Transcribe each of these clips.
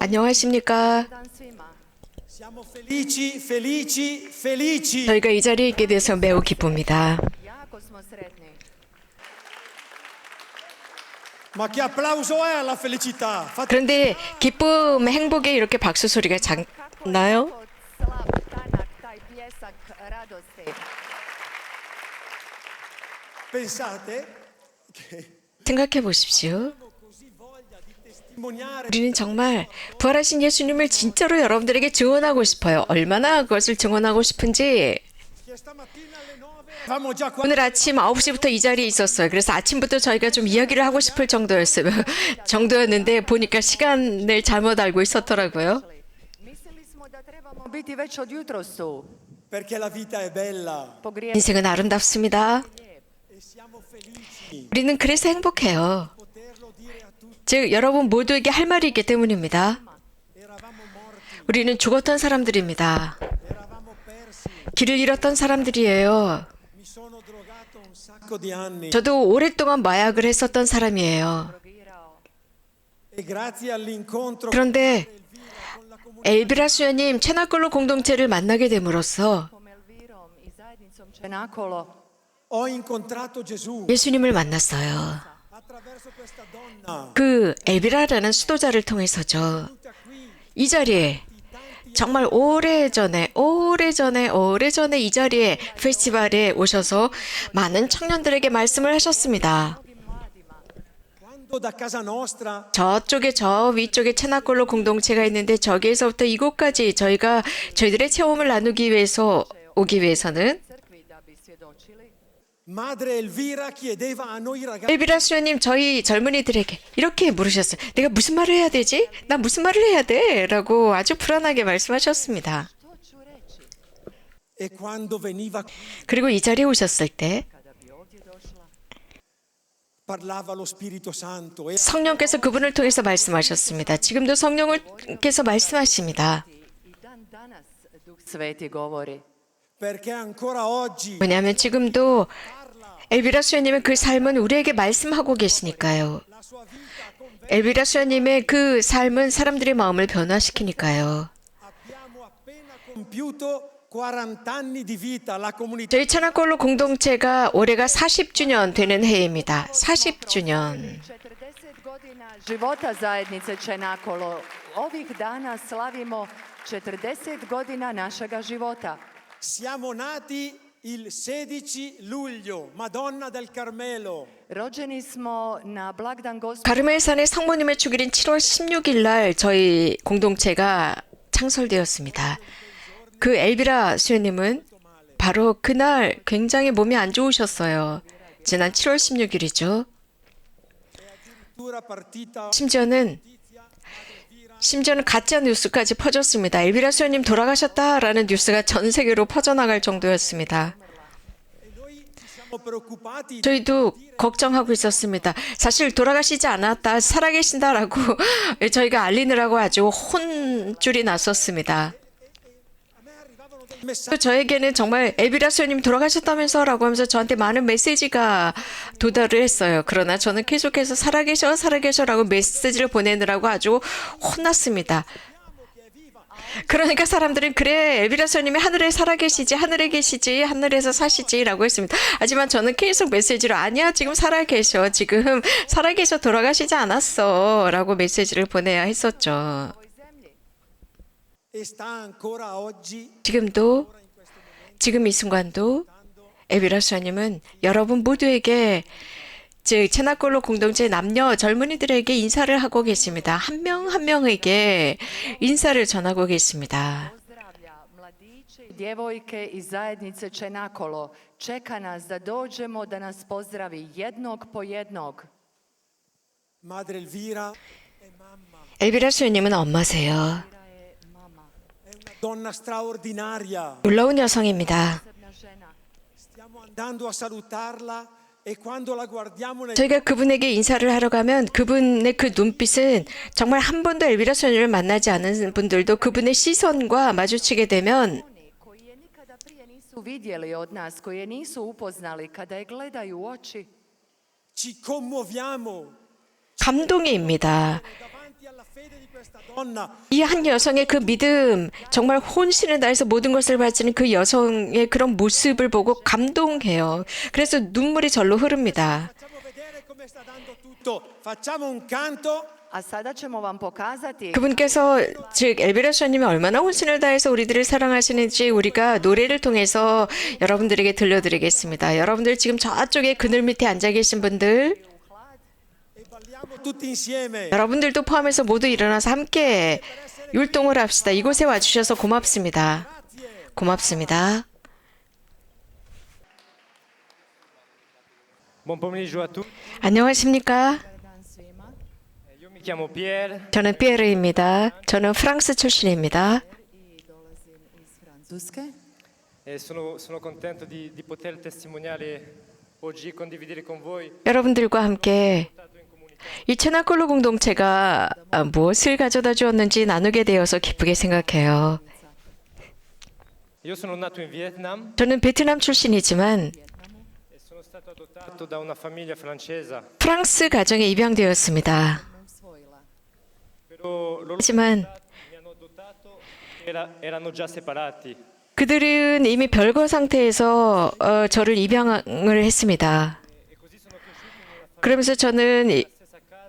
안녕하십니까? Siamo felici, felici, felici. 저희가 이 자리에 있게 돼서 매우 기쁩니다. Jako smo sretni. Ma che applauso è alla felicità? 그런데 기쁨, 행복에 이렇게 박수 소리가 작나요? Slab, tanak, taj pljesak radosti. Pensate che 생각해 보십시오. testimoniare 우리는 정말 부활하신 예수님을 진짜로 여러분들에게 증언하고 싶어요. 얼마나 그것을 증언하고 싶은지. che stamattina alle 9 eravamo già qua. 오늘 아침 9시부터 이 자리에 있었어요. 그래서 아침부터 저희가 좀 이야기를 하고 싶을 정도였는데 보니까 시간을 잘못 알고 있었더라고요. Mislili smo da trebamo biti već od jutros tu. Perché la vita è bella Pogriješili 인생은 아름답습니다. e siamo felici 우리는 그래서 행복해요. poterlo dire a tutti. 즉 여러분 모두에게 할 말이 있기 때문입니다. Eravamo morti, 우리는 죽었던 사람들입니다. eravamo persi. 길을 잃었던 사람들이에요. Mi sono drogato un sacco di anni 저도 오랫동안 마약을 했었던 사람이에요. e grazie all'incontro 그런데 con la comunità 엘비라 수녀님 채나콜로 공동체를 만나게 됨으로써 Kom Elvirom i zajednicom Čenakolo ho incontrato Gesù 예수님을 만났어요. attraverso questa donna. 그 엘비라라는 수도자를 통해서죠. Venuta qui 이 자리에 정말 오래전에 이 자리에 페스티벌에 오셔서 많은 청년들에게 말씀을 하셨습니다. quando da casa nostra 저쪽에 저 위쪽에 채나콜로 공동체가 있는데 저기에서부터 이곳까지 저희들의 체험을 나누기 위해서 오기 위해서는 crkvi da bi svjedočili. Madre Elvira chiedeva a noi ragazzi 엘비라 수녀님 저희 젊은이들에게 이렇게 물으셨어요. 내가 무슨 말을 해야 되지? 나 무슨 말을 해야 돼? 라고 아주 불안하게 말씀하셨습니다. To ću reći e quando veniva 그리고 이 자리에 오셨을 때 kada bi ovdje došla. parlava lo Spirito Santo e 성령께서 그분을 통해서 말씀하셨습니다. 지금도 성령께서 말씀하십니다. I dan danas Duh Sveti govori. perché ancora oggi 왜냐하면 지금도 엘비라 수녀님의 그 삶은 우리에게 말씀하고 계시니까요. la sua vita converge. 엘비라 수녀님의 그 삶은 사람들의 마음을 변화시키니까요. Abbiamo appena compiuto 40 anni di vita la comunità 저희 차나콜로 공동체가 올해가 40주년 되는 해입니다. 40주년. 40 godina života zajednice Čenakolo. Ovih dana slavimo 40 godina našega života. siamo nati il 16 luglio Madonna del Carmelo Rođeni smo na blagdan Gospoda 가르멜산의 성모님의 축일인 7월 16일 날 저희 공동체가 창설되었습니다. 그 엘비라 수녀님은 바로 그날 굉장히 몸이 안 좋으셨어요. 지난 7월 16일이죠. addirittura partita 심지어는 가짜 뉴스까지 퍼졌습니다. 엘비라 수녀님 돌아가셨다라는 뉴스가 전 세계로 퍼져나갈 정도였습니다. e noi ci siamo preoccupati 저희도 걱정하고 있었습니다. 사실 돌아가시지 않았다, 살아계신다라고 저희가 알리느라고 아주 혼쭐이 났었습니다. a me arrivavano dei messaggi 또 저에게는 정말 엘비라 수녀님 돌아가셨다면서 라고 하면서 저한테 많은 메시지가 도달을 했어요. 그러나 저는 계속해서 살아계셔 라고 메시지를 보내느라고 아주 혼났습니다. 그러니까 사람들은 그래 엘비라 수녀님이 하늘에 살아계시지 하늘에서 사시지 라고 했습니다. 하지만 저는 계속 메시지로 아니야 지금 살아계셔 돌아가시지 않았어 라고 메시지를 보내야 했었죠. e sta ancora oggi 지금 이 순간도 엘비라 수녀님은 여러분 모두에게 즉 채나콜로 공동체 남녀 젊은이들에게 인사를 하고 계십니다. 한 명 한 명에게 인사를 전하고 계십니다. pozdravlja mladiće i djevojke iz zajednice Čenakolo. Čeka nas da dođemo da nas pozdravi jednog po jednog. Madre Elvira è mamma, 엘비라 수녀님은 엄마세요. è una donna straordinaria. 놀라운 여성입니다. Posebna žena. Stiamo andando a salutarla e quando la guardiamo nel 저희가 그분에게 인사를 하러 가면 그분의 그 눈빛은 정말 한 번도 엘비라 수녀님을 만나지 않은 분들도 그분의 시선과 마주치게 되면 Oni koji je nikada prije nisu vidjeli od nas, koji je nisu upoznali, kada je gledaju u oči, ci commuoviamo 감동입니다. davanti alla fede di questa donna 이 한 여성의 그 믿음, 정말 혼신을 다해서 모든 것을 바치는 그 여성의 그런 모습을 보고 감동해요. 그래서 눈물이 절로 흐릅니다. facciamo vedere come sta dando tutto. Facciamo un canto. A sada ćemo vam pokazati 그분께서 즉 엘비라 수녀님이 얼마나 혼신을 다해서 우리들을 사랑하시는지 우리가 노래를 통해서 여러분들에게 들려드리겠습니다. 여러분들 지금 저쪽에 그늘 밑에 앉아 계신 분들, E balliamo tutti insieme. 여러분들도 포함해서 모두 일어나서 함께 율동을 합시다. 이곳에 와주셔서 고맙습니다. 고맙습니다. Buon pomeriggio a tutti, 안녕하십니까? io mi chiamo Pierre, 저는 피에르입니다. 저는 프랑스 출신입니다. Francuske. e sono contento di poter testimoniare oggi e condividere con voi 여러분들과 함께 이 체나콜로 공동체가 무엇을 가져다 주었는지 나누게 되어서 기쁘게 생각해요. Io sono nato in Vietnam 저는 베트남 출신이지만 e sono stato adottato da una famiglia francese, 프랑스 가정에 입양되었습니다. però loro 하지만 mi hanno adottato, erano già separati. 그들은 이미 별거 상태에서 저를 입양을 했습니다. 그러면서 저는 Stessa casa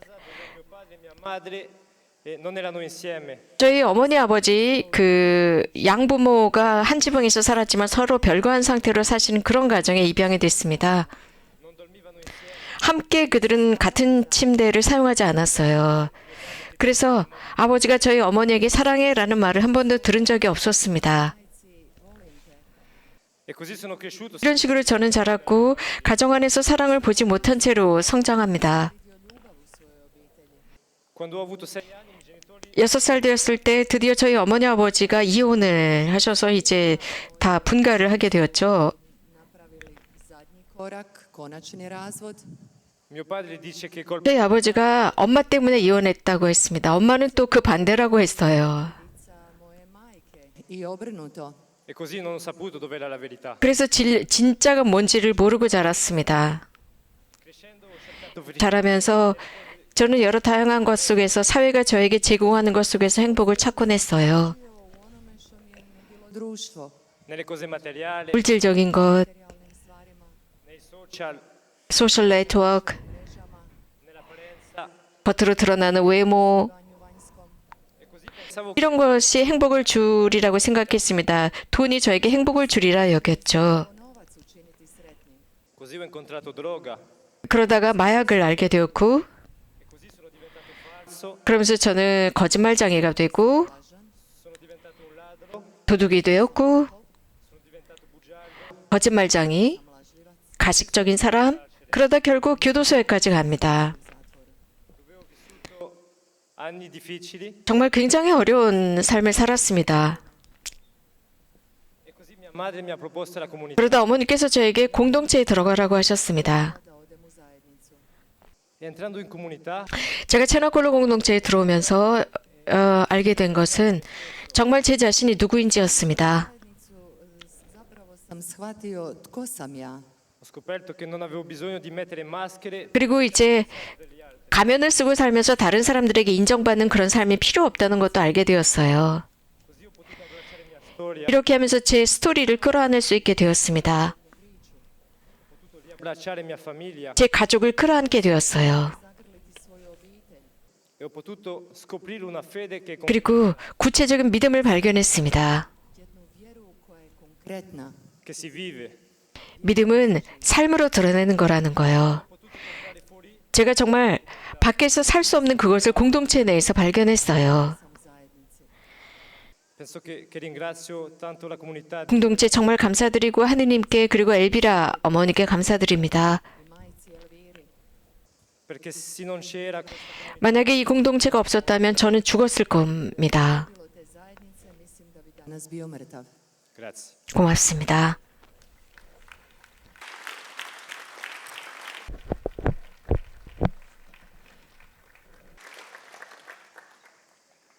dove mio padre e mia madre non erano insieme. 저희 어머니 아버지 그 양부모가 한 지붕에서 살았지만 서로 별거한 상태로 사시는 그런 가정에 입양이 됐습니다. Non dormivano insieme. 함께 그들은 같은 침대를 사용하지 않았어요. 그래서 아버지가 저희 어머니에게 사랑해라는 말을 한 번도 들은 적이 없었습니다. E così sono cresciuto 이런 식으로 저는 자랐고 가정 안에서 사랑을 보지 못한 채로 성장합니다. quando ho avuto 6 anni i genitori 6살 되었을 때 드디어 저희 어머니 아버지가 이혼을 하셔서 이제 다 분가를 하게 되었죠. Napravili zadnji korak, konačni razvod. mio padre dice che col 저희 아버지가 엄마 때문에 이혼했다고 했습니다. 엄마는 또 그 반대라고 했어요. Sa moje majke. I obrnuto. e così non ho saputo dov'era la verità. 그래서 진짜가 뭔지를 모르고 자랐습니다. Crescendo ho cercato felicità 자라면서 저는 여러 다양한 것 속에서 사회가 저에게 제공하는 것 속에서 행복을 찾곤 했어요. U onome što mi je nudilo društvo. nelle cose materiali, 물질적인 것, Materijalnim stvarima, nei social, 소셜 네트워크, mrežama, nell'apparenza. 겉으로 드러나는 외모, stanju vanjskom. E così pensavo 이런 것이 행복을 주리라고 생각했습니다. 돈이 저에게 행복을 주리라 여겼죠. Novac učiniti sretnim. così ho incontrato droga 그러다가 마약을 알게 되었고, e così sono diventato falso, 그러면서 저는 거짓말장애가 되고, sono diventato un ladro, 도둑이 되었고, sono diventato bugiardo, 거짓말장이, 가식적인 사람, 그러다 결국 교도소에까지 갑니다. dove ho vissuto anni difficili 정말 굉장히 어려운 삶을 살았습니다. e così mia madre mi ha proposto la comunità. 그러다 어머니께서 저에게 공동체에 들어가라고 하셨습니다. Da odem u zajednicu. E entrando in comunità 제가 체나콜로 공동체에 들어오면서 알게 된 것은 정말 제 자신이 누구인지였습니다. Zajednicu, zapravo sam shvatio tko sam ja. ho scoperto che non avevo bisogno di mettere maschere 그리고 이제 가면을 쓰고 살면서 다른 사람들에게 인정받는 그런 삶이 필요 없다는 것도 알게 되었어요. così ho potuto abbracciare mia storia, 이렇게 하면서 제 스토리를 끌어안을 수 있게 되었습니다. potuto riabbracciare mia famiglia 제 가족을 끌어안게 되었어요. Zagrliti svoju obitelj. e ho potuto scoprire una fede che 그리고 구체적인 믿음을 발견했습니다. Jednu vjeru koja je konkretna. che si vive. 믿음은 삶으로 드러내는 거라는 거예요. 제가 정말 밖에서 살 수 없는 그것을 공동체 내에서 발견했어요. Sam u zajednici. Penso che ringrazio tanto la comunità 공동체 정말 감사드리고 하느님께 그리고 엘비라 어머니께 감사드립니다. I majci Elviri. perché se non c'era 만약에 이 공동체가 없었다면 저는 죽었을 겁니다. Bilo te zajednice, mislim da bi danas bio mrtav. grazie. 고맙습니다.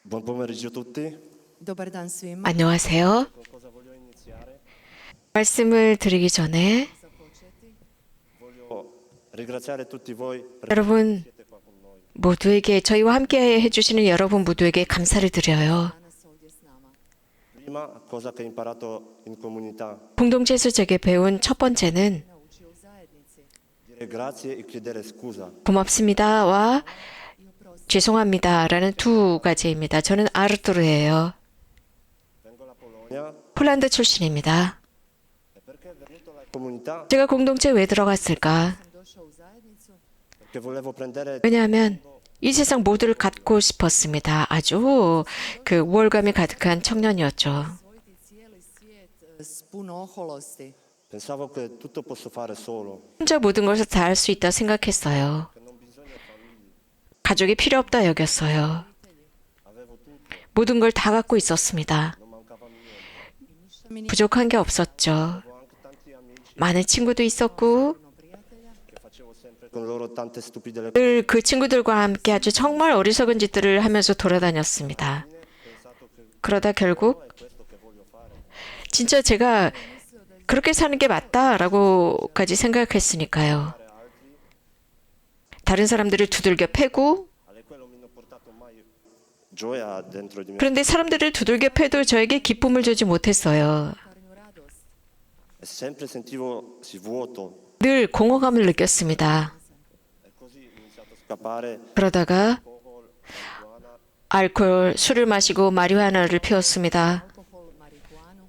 Buon pomeriggio a tutti. Dobar dan svima. 안녕하세요. Con cosa voglio iniziare? 말씀을 드리기 전에 Započeti. Voglio ringraziare tutti voi perché 여러분 siete qua con noi. 모두에게 저희와 함께 해주시는 여러분 모두에게 감사를 드려요. danas ovdje s nama. Prima cosa che ho imparato in comunità, 공동체에서 제게 배운 첫 번째는 Naučio u zajednici. dire grazie e chiedere scusa. 고맙습니다와 죄송합니다라는 두 가지입니다. 저는 아르투르예요. Vengo dalla Polonia 폴란드 출신입니다. e perché è venuto alla comunità? 제가 공동체에 왜 들어갔을까? Sam došao u zajednicu Perché volevo prendere 왜냐하면 이 세상 모두를 갖고 싶었습니다. 아주 그 우월감이 가득한 청년이었죠. osvojiti cijeli svijet s puno oholosti. pensavo che tutto posso fare solo, 혼자 모든 것을 다 할 수 있다 생각했어요. che non bisogna famiglie. 가족이 필요 없다 여겼어요. Avevo tutto, 모든 걸 다 갖고 있었습니다. non mancava niente. 부족한 게 없었죠. Avevo anche tanti amici 많은 친구도 있었고 che facevo sempre con loro tante stupide 늘 그 친구들과 함께 아주 정말 어리석은 짓들을 하면서 돌아다녔습니다. 그러다 결국 진짜 제가 그렇게 사는 게 맞다라고까지 생각했으니까요. 다른 사람들을 두들겨 패고 alle quali non mi hanno portato mai gioia dentro di me. 그런데 사람들을 두들겨 패도 저에게 기쁨을 주지 못했어요. Stvarnu radost. E sempre sentivo si vuoto 늘 공허감을 느꼈습니다. e così ho iniziato a scappare 그러다가 alcol, marijuana 알코올, 술을 마시고 마리화나를 피웠습니다. Alkohol, marihuanu.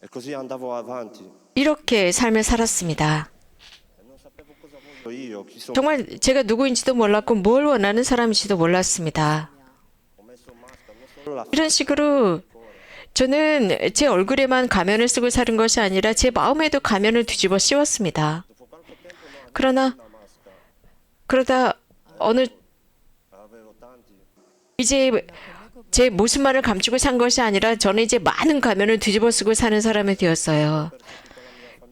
e così andavo avanti 이렇게 삶을 살았습니다. e non sapevo cosa voglio io, chi sono. 정말 제가 누구인지도 몰랐고 뭘 원하는 사람인지도 몰랐습니다. Ho messo maschera, non solo la 이런 식으로 저는 제 얼굴에만 가면을 쓰고 사는 것이 아니라 제 마음에도 가면을 뒤집어 씌웠습니다. 그러다 어느 avevo tanti. 이제 제 모습만을 감추고 산 것이 아니라 저는 이제 많은 가면을 뒤집어 쓰고 사는 사람이 되었어요.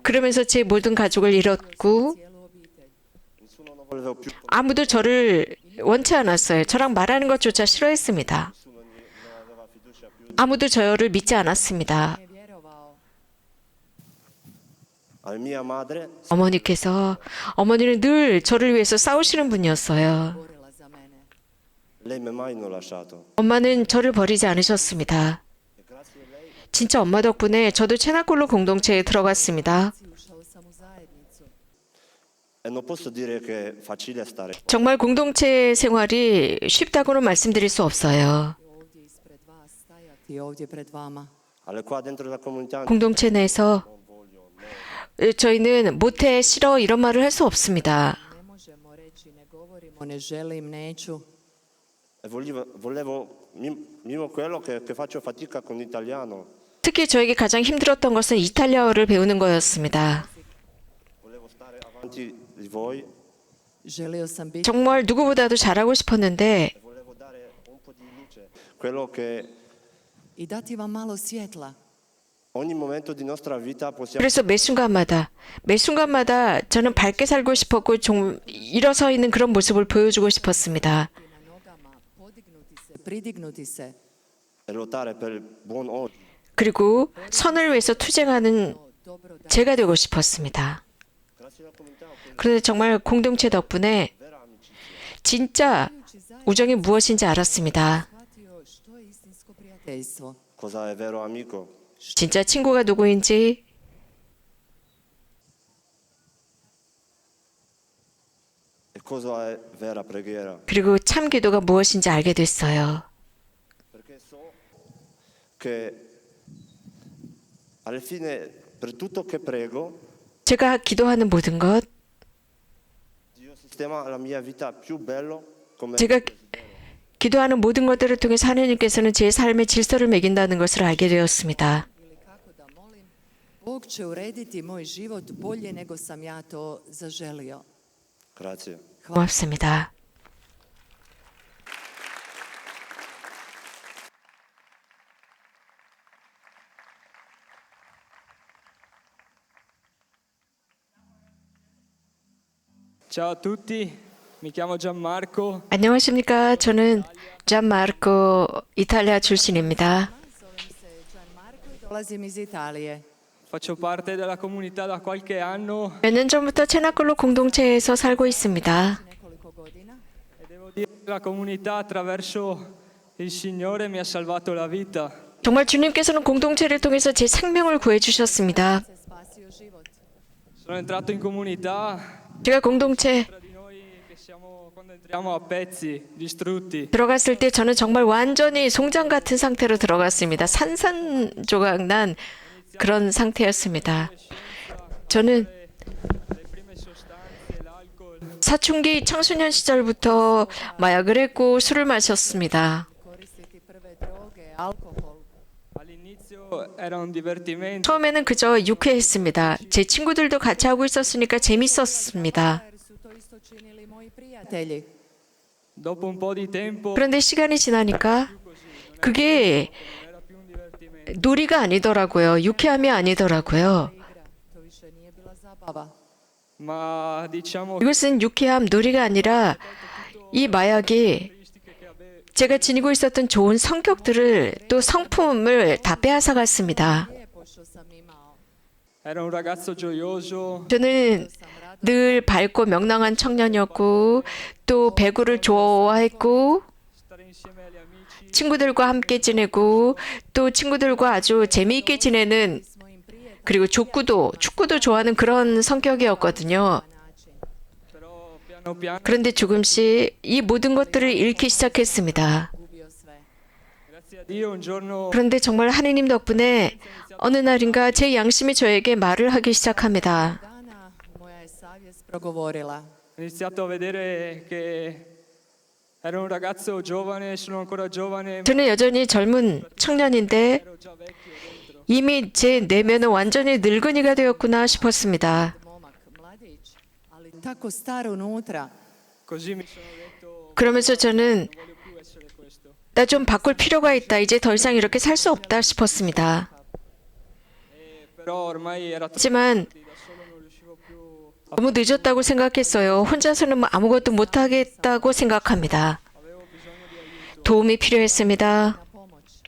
그러면서 제 모든 가족을 잃었고 Cijelu obitelj. Nessuno non voleva più, 아무도 저를 원치 않았어요. 저랑 말하는 것조차 싫어했습니다. nessuno ne aveva fiducia più. 아무도 저를 믿지 않았습니다. Nije vjerovao. A mia madre 어머니는 늘 저를 위해서 싸우시는 분이었어요. Borila za mene. lei mi ha mai non lasciato. 엄마는 저를 버리지 않으셨습니다. 진짜 엄마 덕분에 저도 체나콜로 공동체에 들어갔습니다. Ušao sam u zajednicu. E non posso dire che è facile stare qua. 정말 공동체 생활이 쉽다고는 말씀드릴 수 없어요. Ovdje ispred vas stajati, ovdje pred vama. Alle qua dentro la comunità 공동체 내에서 저희는 못해, 싫어 이런 말을 할 수 없습니다. Ne možemo reći, ne govorimo, ne želim, neću. e volevo mimo quello che faccio fatica con l'italiano. 특히 저에게 가장 힘들었던 것은 이탈리아어를 배우는 거였습니다. Volevo stare avanti di voi Želio sam biti 정말 누구보다도 잘하고 싶었는데 e volevo dare un po' di luce. Quello che i dati vam malo svjetla. ogni momento di nostra vita possiamo 그래서 매 순간마다 저는 밝게 살고 싶었고 좀 일어서 있는 그런 모습을 보여주고 싶었습니다. Na nogama, podignuti se, pridignuti se. lottare per il buon oggi. 그리고 선을 위해서 투쟁하는 Dobro da 제가 되고 싶었습니다. Grazie alla comunità ho preso 그런데 정말 공동체 덕분에 vera amicizia. 진짜 우정이 무엇인지 알았습니다. shvatio što je istinsko prijateljstvo. Cosa è vero amico? 진짜 친구가 누구인지, E cosa è vera preghiera? 그리고 참 기도가 무엇인지 알게 됐어요. Perché so che alla fine per tutto che prego 제가 기도하는 모든 것, Dio sistema la mia vita più bello come 제가 기도하는 모든 것들을 통해서 하나님께서는 제 삶의 질서를 매긴다는 것을 알게 되었습니다. Ili kako da molim, Bog će urediti moj život bolje nego sam ja to zaželio. Grazie. 고맙습니다. Ciao a tutti, mi chiamo Gianmarco, 안녕하십니까? 저는 잔마르코 이탈리아 출신입니다. Zovem se Gianmarco i dolazim iz Italije. faccio parte della comunità da qualche anno 몇 년 전부터 체나콜로 공동체에서 살고 있습니다. Nekoliko godina. e devo Devo dire che la comunità attraverso il Signore mi ha salvato la vita. 정말 주님께서는 공동체를 통해서 제 생명을 구해주셨습니다. Sono entrato in comunità 제가 공동체 tra di noi che siamo quando entriamo a pezzi, distrutti. 들어갔을 때 저는 정말 완전히 송장 같은 상태로 들어갔습니다. 산산조각 난 그런 상태였습니다. 저는 Le prime sostanze, l'alcol. 사춘기 청소년 시절부터 마약을 했고 술을 마셨습니다. koristiti prve droge, alkohol. All'inizio era un divertimento, 처음에는 그저 유쾌했습니다. 제 친구들도 같이 하고 있었으니까 재밌었습니다. Jer su to isto činili moji prijatelji. dopo un po' di tempo 그런데 시간이 지나니까 그게 era più un divertimento. 놀이가 아니더라고요. 유쾌함이 아니더라고요. Igra, to više nije bila zabava. Ma diciamo 이것은 유쾌함, 놀이가 아니라 이 마약이 제가 지니고 있었던 좋은 성격들을 또 성품을 다 빼앗아갔습니다. Lijepo što sam imao. era un ragazzo gioioso, 저는 늘 밝고 명랑한 청년이었고 또 배구를 좋아했고 stare insieme agli amici, 친구들과 함께 지내고 또 친구들과 아주 재미있게 지내는 S mojim prijateljima 그리고 축구도 좋아하는 그런 성격이었거든요. način. però piano piano, 그런데 조금씩 이 모든 것들을 잃기 시작했습니다. Gubio sve. grazie a Dio, un giorno 그런데 정말 하느님 덕분에 어느 날인가 제 양심이 저에게 말을 하기 시작합니다. Dana moja je savjest progovorila. ho iniziato a vedere che ero un ragazzo giovane, sono ancora giovane, ma 저는 여전히 젊은 청년인데 ero già vecchio dentro. 이미 제 내면은 완전히 늙은이가 되었구나 싶었습니다. Momak, mladić, ali tako star unutra. Così mi sono detto, 그러면서 저는 voglio più essere questo. 나 좀 바꿀 필요가 있다. 이제 더 이상 이렇게 살 수 없다 싶었습니다. Però ormai era troppo 하지만 tardi, da solo non riuscivo più a 너무 늦었다고 생각했어요. 혼자서는 뭐 아무것도 못하겠다고 생각합니다. 도움이 필요했습니다. Pomoć.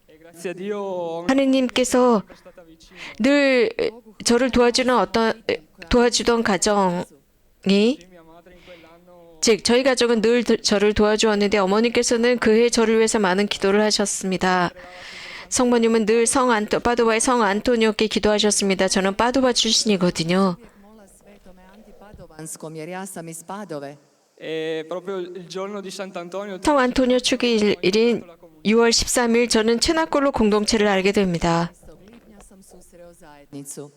e grazie a Dio 하느님께서 è stata vicina. 늘 저를 도와주던 가정이 Mia madre in quell'anno 즉 저희 가족은 늘 저를 도와주었는데 어머니께서는 그해 저를 위해서 많은 기도를 하셨습니다. 성모님은 늘 파도바의 성 안토니오께 기도하셨습니다. 저는 파도바 출신이거든요. Uvijek mola svetome antipadovanskom jer ja sam iz Padove. e proprio il giorno di Sant'Antonio 성 안토니오 축일인 6월 13일 저는 체나콜로 공동체를 알게 됩니다. 10. lipnja sam susreo zajednicu.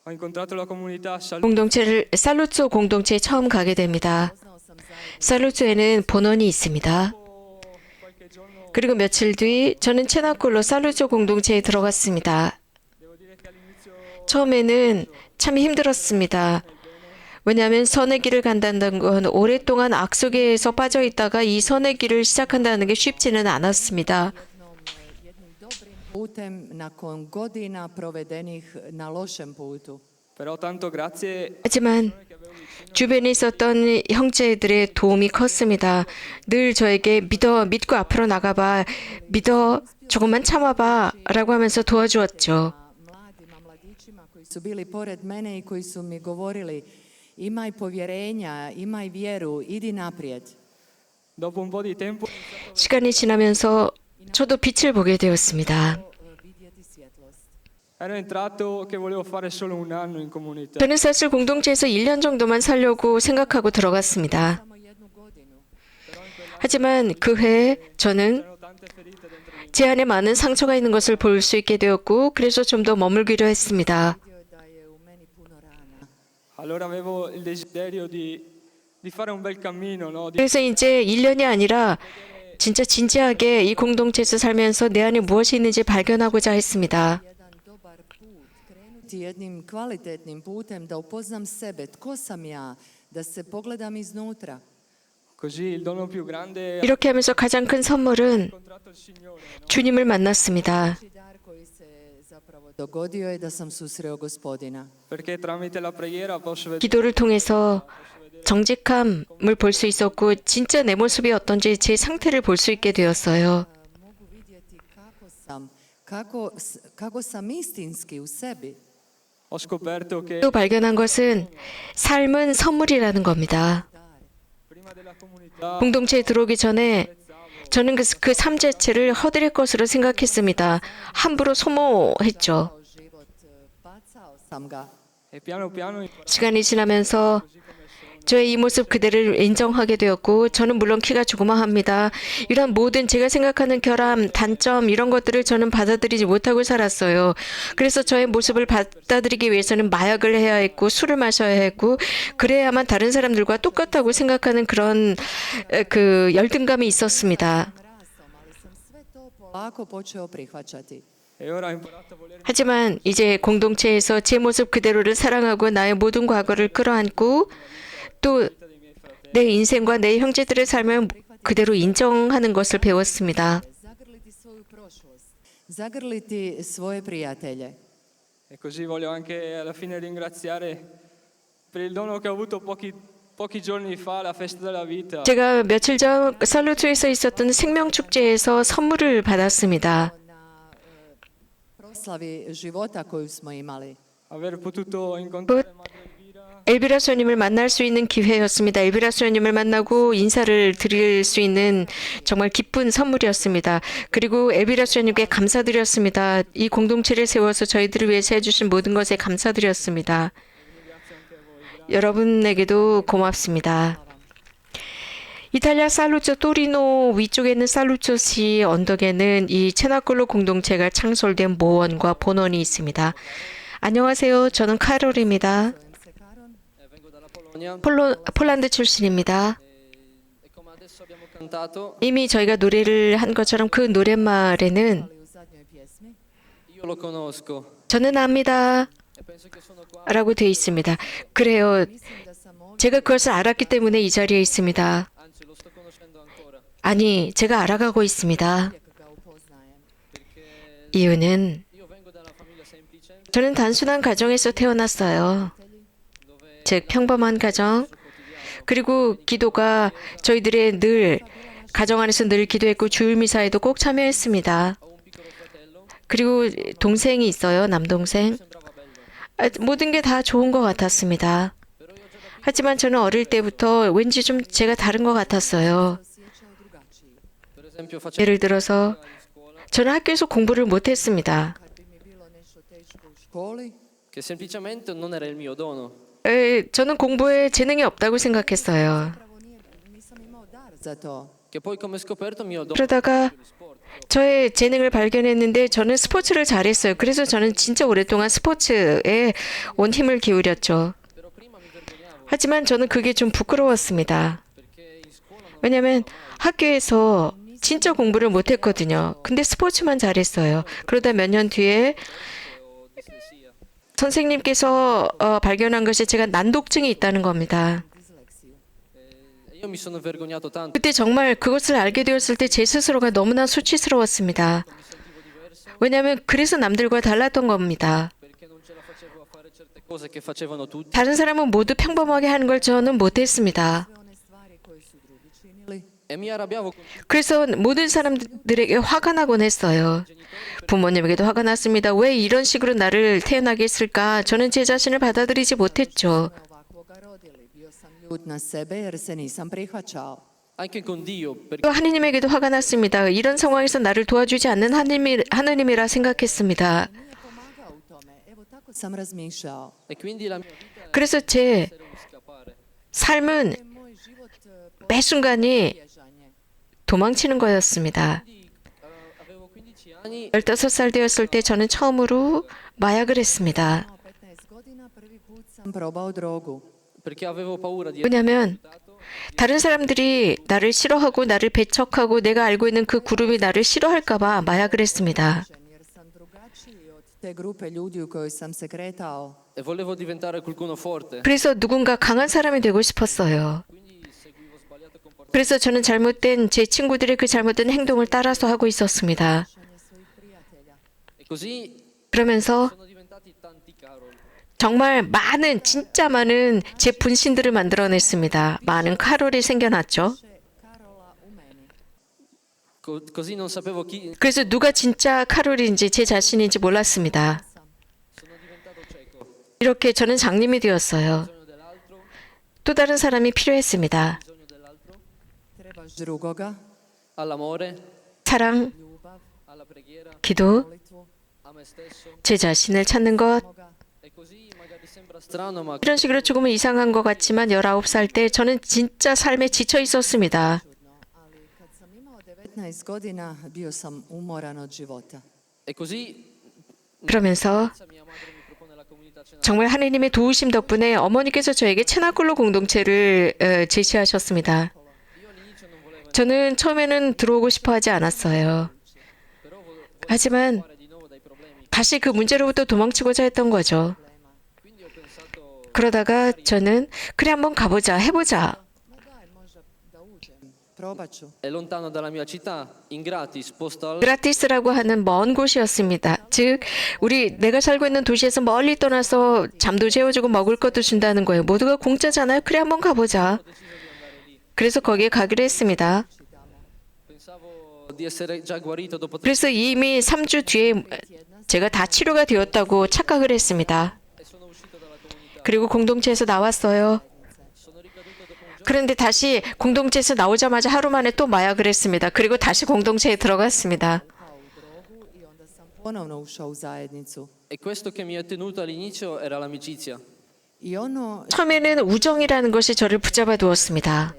ho incontrato la comunità Salute. 공동체를 살루ツ공동체에 처음 가게 됩니다. Poznao sam zajednicu. 살루츠에는 본원이 있습니다. Qualche giorno 그리고 며칠 뒤 저는 체나콜로 살루츠 공동체에 들어갔습니다. devo dire che all'inizio 처음에는 참 힘들었습니다. 왜냐하면 선의 길을 간다는 건 오랫동안 악속에서 빠져 있다가 이 선의 길을 시작한다는 게 쉽지는 않았습니다. Jednim dobrim putem nakon godina provedenih na lošem putu. però tanto grazie 하지만 주변에 있었던 형제들의 도움이 컸습니다. 늘 저에게 믿고 앞으로 나가봐, 믿어, 조금만 참아봐 라고 하면서 도와주었죠. Mladima, mladićima koji su bili pored mene i koji su mi govorili imaj povjerenja, imaj vjeru, idi naprijed. dopo un po' di tempo 시간이 지나면서 저도 빛을 보게 되었습니다. Vidjeti svjetlost. ero entrato che volevo fare solo un anno in comunità. 저는 사실 공동체에서 1년 정도만 살려고 생각하고 들어갔습니다. Samo jednu godinu. 하지만 그 해 저는 C'erano tante ferite dentro di me. 제 안에 많은 상처가 있는 것을 볼 수 있게 되었고 그래서 좀 더 머물기로 했습니다. Vidio da je u meni puno rana. Allora avevo il desiderio di fare un bel cammino, no? Di 그래서 이제 1년이 아니라 진짜 진지하게 이 공동체에서 살면서 내 안에 무엇이 있는지 발견하고자 했습니다. Jedan dobar put, krenuti jednim kvalitetnim putem da upoznam sebe, tko sam ja, da se pogledam iznutra. così il dono più grande 이렇게 하면서 가장 큰 선물은 incontrato il Signore, no? 주님을 만났습니다. Najveći dar koji se zapravo dogodio je da sam susreo Gospodina. Perché tramite la preghiera posso vedere 기도를 통해서 정직함을 볼 수 있었고 진짜 내 모습이 어떤지 제 상태를 볼 수 있게 되었어요. Mogu vidjeti kako sam istinski u sebi. ho scoperto che 또 발견한 것은 삶은 선물이라는 겁니다. prima 공동체에 들어오기 전에 저는 그 삶 자체를 허드렛 것으로 생각했습니다. 함부로 소모했죠. život, bacao sam ga. E piano piano 시간이 지나면서 저의 이 모습 그대를 인정하게 되었고 저는 물론 키가 조그마합니다. 이런 모든 제가 생각하는 결함, 단점 이런 것들을 저는 받아들이지 못하고 살았어요. 그래서 저의 모습을 받아들이기 위해서는 마약을 해야 했고 술을 마셔야 했고 그래야만 다른 사람들과 똑같다고 생각하는 그런 그 열등감이 있었습니다. Rasom, ali sam sve to polako počeo prihvaćati. e ora ho imparato a volere 하지만 이제 공동체에서 제 모습 그대로를 사랑하고 나의 모든 과거를 끌어안고 또 내 인생과 내 형제들의 삶을 그대로 인정하는 것을 배웠습니다. Zagrliti svoju prošlost. Zagrliti svoje prijatelje. e così voglio anche alla fine ringraziare per il dono che ho avuto pochi giorni fa alla festa della vita. 제가 며칠 전 살루트에서 있었던 생명축제에서 선물을 받았습니다. Na proslavi života koju smo imali. Aver potuto incontrare Madre Elvira 엘비라 수녀님을 만날 수 있는 기회였습니다. 엘비라 수녀님을 만나고 인사를 드릴 수 있는 정말 기쁜 선물이었습니다. 그리고 엘비라 수녀님께 감사드렸습니다. 이 공동체를 세워서 저희들을 위해서 해주신 모든 것에 감사드렸습니다. 여러분에게도 고맙습니다. 이탈리아 살루초 토리노 위쪽에 있는 살루초시 언덕에는 이 체나콜로 공동체가 창설된 모원과 본원이 있습니다. 안녕하세요. 저는 카롤입니다. 폴란드 출신입니다. 이미 저희가 노래를 한 것처럼 그 노랫말에는 Ali u zadnjoj pjesmi. Io lo conosco 저는 압니다 e penso che sono qua 라고 되어 있습니다. 그래요. Mislim da sam ovdje 제가 그것을 알았기 때문에 이 자리에 있습니다. anzi lo sto conoscendo ancora 아니, 제가 알아가고 있습니다. uvijek ga upoznajem. perché 이유는 io vengo da una famiglia semplice 저는 단순한 가정에서 태어났어요. 즉 평범한 가정. 그리고 기도가 저희들의 늘 가정 안에서 늘 기도했고 주일 미사에도 꼭 참여했습니다. ho un piccolo fratello 그리고 동생이 있어요. 남동생. sembrava bello 모든 게 다 좋은 것 같았습니다. 하지만 저는 어릴 때부터 왠지 좀 제가 다른 것 같았어요. Osjećao drugačiji. per esempio facevo 예를 들어서 di scuola 저는 학교에서 공부를 못했습니다. Kad bi mi bilo nešto teško u školi, che semplicemente non era il mio dono 저는 공부에 재능이 없다고 생각했어요. zapravo nisam imao dar za to. che poi come scoperto mio dono 그러다가 il sport 저의 재능을 발견했는데 저는 스포츠를 잘했어요. 그래서 저는 진짜 오랫동안 스포츠에 온 힘을 기울였죠. però prima mi vergognavo 하지만 저는 그게 좀 부끄러웠습니다. perché in scuola non 왜냐하면 학교에서 진짜 공부를 못했거든요. 근데 스포츠만 잘했어요. 그러다 몇 년 뒤에 avevo dislessia 선생님께서 발견한 것이 제가 난독증이 있다는 겁니다. Disleksiju. e io mi sono vergognato tanto 그때 정말 그것을 알게 되었을 때 제 스스로가 너무나 수치스러웠습니다. 왜냐하면 그래서 남들과 달랐던 겁니다. perché non ce la facevo a fare certe cose che facevano tutti 다른 사람은 모두 평범하게 하는 걸 저는 못했습니다. Sve one stvari koje su drugi činili, e mi arrabbiavo con 그래서 모든 사람들에게 화가 나곤 했어요. 부모님에게도 화가 났습니다. 왜 이런 식으로 나를 태어나게 했을까? 저는 제 자신을 받아들이지 못했죠. ovakvoga rodili. Bio sam ljut na sebe jer se nisam prihvaćao. anche con Dio perché 또 하느님에게도 화가 났습니다. 이런 상황에서 나를 도와주지 않는 하느님이라 생각했습니다. Nije pomagao u tome. Evo tako sam razmišljao. e quindi la mia vita 그래서 제 era un scappare 삶은 Moj život 매 순간이 pobježanje. 도망치는 거였습니다. quindi avevo 15 anni 15살 되었을 때 저는 처음으로 마약을 했습니다. Imao 15 godina, prvi put sam probao drogu. perché avevo paura di 왜냐하면 다른 사람들이 나를 싫어하고 나를 배척하고 내가 알고 있는 그 그룹이 나를 싫어할까 봐 마약을 했습니다. Jer sam drugačiji od te grupe ljudi u kojoj sam se kretao. e volevo diventare qualcuno forte 그래서 누군가 강한 사람이 되고 싶었어요. quindi seguivo sbagliato comportamento 그래서 저는 잘못된 제 친구들의 그 잘못된 행동을 따라서 하고 있었습니다. Ponašanje svojih prijatelja. e così 그러면서 sono diventati tanti Carol 정말 많은 진짜 많은 제 분신들을 만들어냈습니다. 많은 카롤이 생겨났죠. Karola u meni. così non sapevo chi 그래서 누가 진짜 카롤인지 제 자신인지 몰랐습니다. sono diventato cieco 이렇게 저는 장님이 되었어요. bisogno dell'altro 또 다른 사람이 필요했습니다. bisogno dell'altro Ljubav drugoga, all'amore, 사랑, alla preghiera, 기도, molitvu, a me stesso. 제 자신을 찾는 것. E così magari sembra strano, ma 이런 식으로 조금은 이상한 것 같지만 19살 때 저는 진짜 삶에 지쳐 있었습니다. ali kad sam imao 19 godina bio sam umoran od života. e così 그러면서 mia madre mi propone la comunità cenacolo. 정말 하느님의 도우심 덕분에 어머니께서 저에게 체나콜로 공동체를 제시하셨습니다. 저는 처음에는 들어오고 싶어 하지 않았어요. 하지만 다시 그 문제로부터 도망치고자 했던 거죠. 그러다가 저는 그래 한번 가보자, 해보자. Ma daj, možda da uđem. Probat ću. È lontano dalla mia città, in gratis, posto al 그라티스라고 하는 먼 곳이었습니다. 즉 내가 살고 있는 도시에서 멀리 떠나서 잠도 재워주고 먹을 것도 준다는 거예요. 모두가 공짜잖아요. 그래 한번 가보자. 그래서 거기에 가기로 했습니다. pensavo di essere già guarito dopo 3 그래서 이미 3주 뒤에 제가 다 치료가 되었다고 착각을 했습니다. e sono uscito dalla comunità. 그리고 공동체에서 나왔어요. Sono ricaduto dopo un giorno 그런데 다시 공동체에서 나오자마자 하루 만에 또 마약을 했습니다. 그리고 다시 공동체에 들어갔습니다. Pao u drogu i onda sam ponovno ušao u zajednicu. e questo che mi ha tenuto all'inizio era l'amicizia. I ono 처음에는 우정이라는 것이 저를 붙잡아 두었습니다.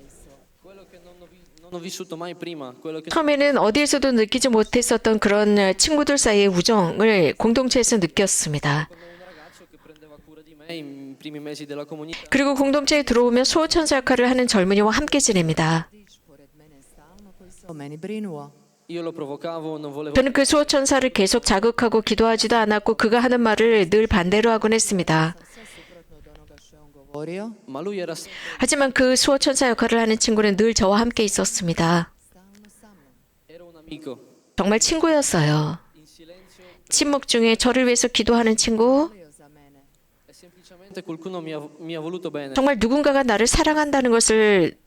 Quello che non ho vissuto mai prima, quello che 처음에는 어디에서도 느끼지 못했었던 그런 친구들 사이의 우정을 공동체에서 느꼈습니다. con un ragazzo che prendeva cura di me in primi mesi della comunità. 그리고 공동체에 들어오면 수호천사 역할을 하는 젊은이와 함께 지냅니다. mladić pored mene stalno koji se o meni brinuo. Io lo provocavo, non volevo 저는 그 수호천사를 계속 자극하고 기도하지도 않았고 그가 하는 말을 늘 반대로 하곤 했습니다. Sve suprotno od onoga što je on govorio. ma lui era sempre 하지만 그 수호천사 역할을 하는 친구는 늘 저와 함께 있었습니다. Stalno sa mnom. era un amico. 정말 친구였어요. In silenzio 침묵 중에 저를 위해서 기도하는 친구, Molio za mene. e semplicemente qualcuno mi ha voluto bene. 정말 누군가가 나를 사랑한다는 것을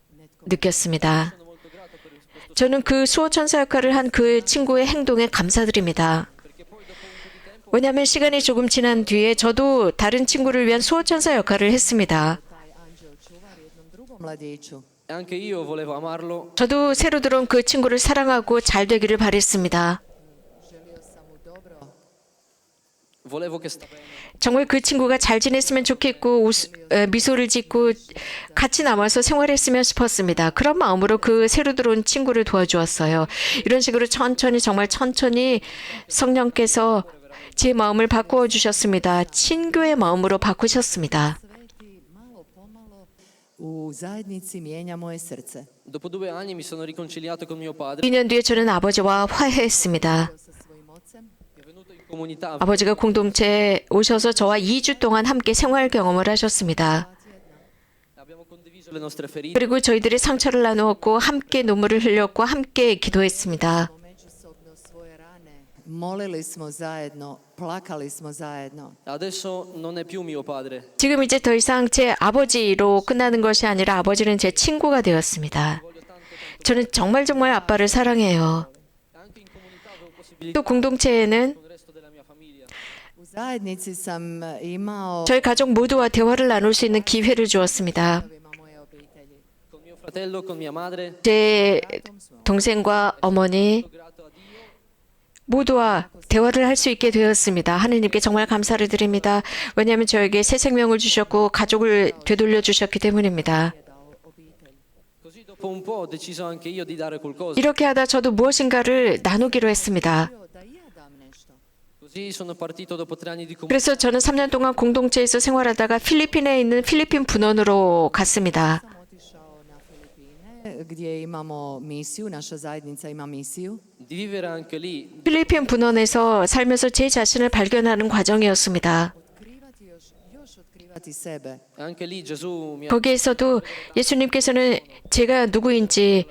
느꼈습니다. Sono molto grato per questo 저는 그 수호천사 역할을 한 그 친구의 행동에 감사드립니다. perché poi dopo un po' di tempo 왜냐하면 시간이 조금 지난 뒤에 저도 다른 친구를 위한 수호천사 역할을 했습니다. Taj anđeo čuvar jednom drugom mladiću. e anche io volevo amarlo 저도 새로 들어온 그 친구를 사랑하고 잘 되기를 바랬습니다. Želio sam mu dobro. volevo che sta bene. 정말 그 친구가 잘 지냈으면 좋겠고 미소를 짓고 같이 남아서 생활했으면 싶었습니다. 그런 마음으로 그 새로 들어온 친구를 도와주었어요. 이런 식으로 정말 천천히 성령께서 제 마음을 바꾸어 주셨습니다. 친교의 마음으로 바꾸셨습니다. Sveti malo pomalo u zajednici mijenja moje srce. Dopo 2 anni mi sono riconciliato con mio padre 2년 뒤에 저는 아버지와 화해했습니다. Sa svojim ocem. che è venuto in comunità 아버지가 공동체에 오셔서 저와 2주 동안 함께 생활 경험을 하셨습니다. abbiamo condiviso le nostre ferite 그리고 저희들의 상처를 나누었고 함께 눈물을 흘렸고 함께 기도했습니다. Međusobno svoje rane. Molili smo zajedno, plakali smo zajedno. adesso non è più mio padre. 지금 이제 더 이상 제 아버지로 끝나는 것이 아니라 아버지는 제 친구가 되었습니다. 저는 정말 아빠를 사랑해요. Anche in comunità avevo possibilità 또 공동체에는 con il resto della mia famiglia. U zajednici sam imao 저희 가족 모두와 대화를 나눌 수 있는 기회를 주었습니다. članovima moje obitelji. Con mio fratello, con mia madre, 제 동생과 어머니 grato a Dio 모두와 대화를 할 수 있게 되었습니다. 하느님께 정말 감사를 드립니다. 왜냐하면 저에게 새 생명을 주셨고 가족을 되돌려 주셨기 때문입니다. Dao obitelj. così dopo un po' ho deciso anche io di dare qualcosa. 이렇게 하다 저도 무엇인가를 나누기로 했습니다. Da i ja dam nešto. Così sono partito dopo 3 anni di comunità. 그래서 저는 3년 동안 공동체에서 생활하다가 필리핀에 있는 필리핀 분원으로 갔습니다. Sam otišao na Filipine gdje imamo misiju, naša zajednica ima misiju. Di vivere anche lì, 필리핀 분원에서 살면서 제 자신을 발견하는 과정이었습니다. Otkrivati još otkrivati sebe. anche lì Gesù mi ha 거기에서도 예수님께서는 제가 누구인지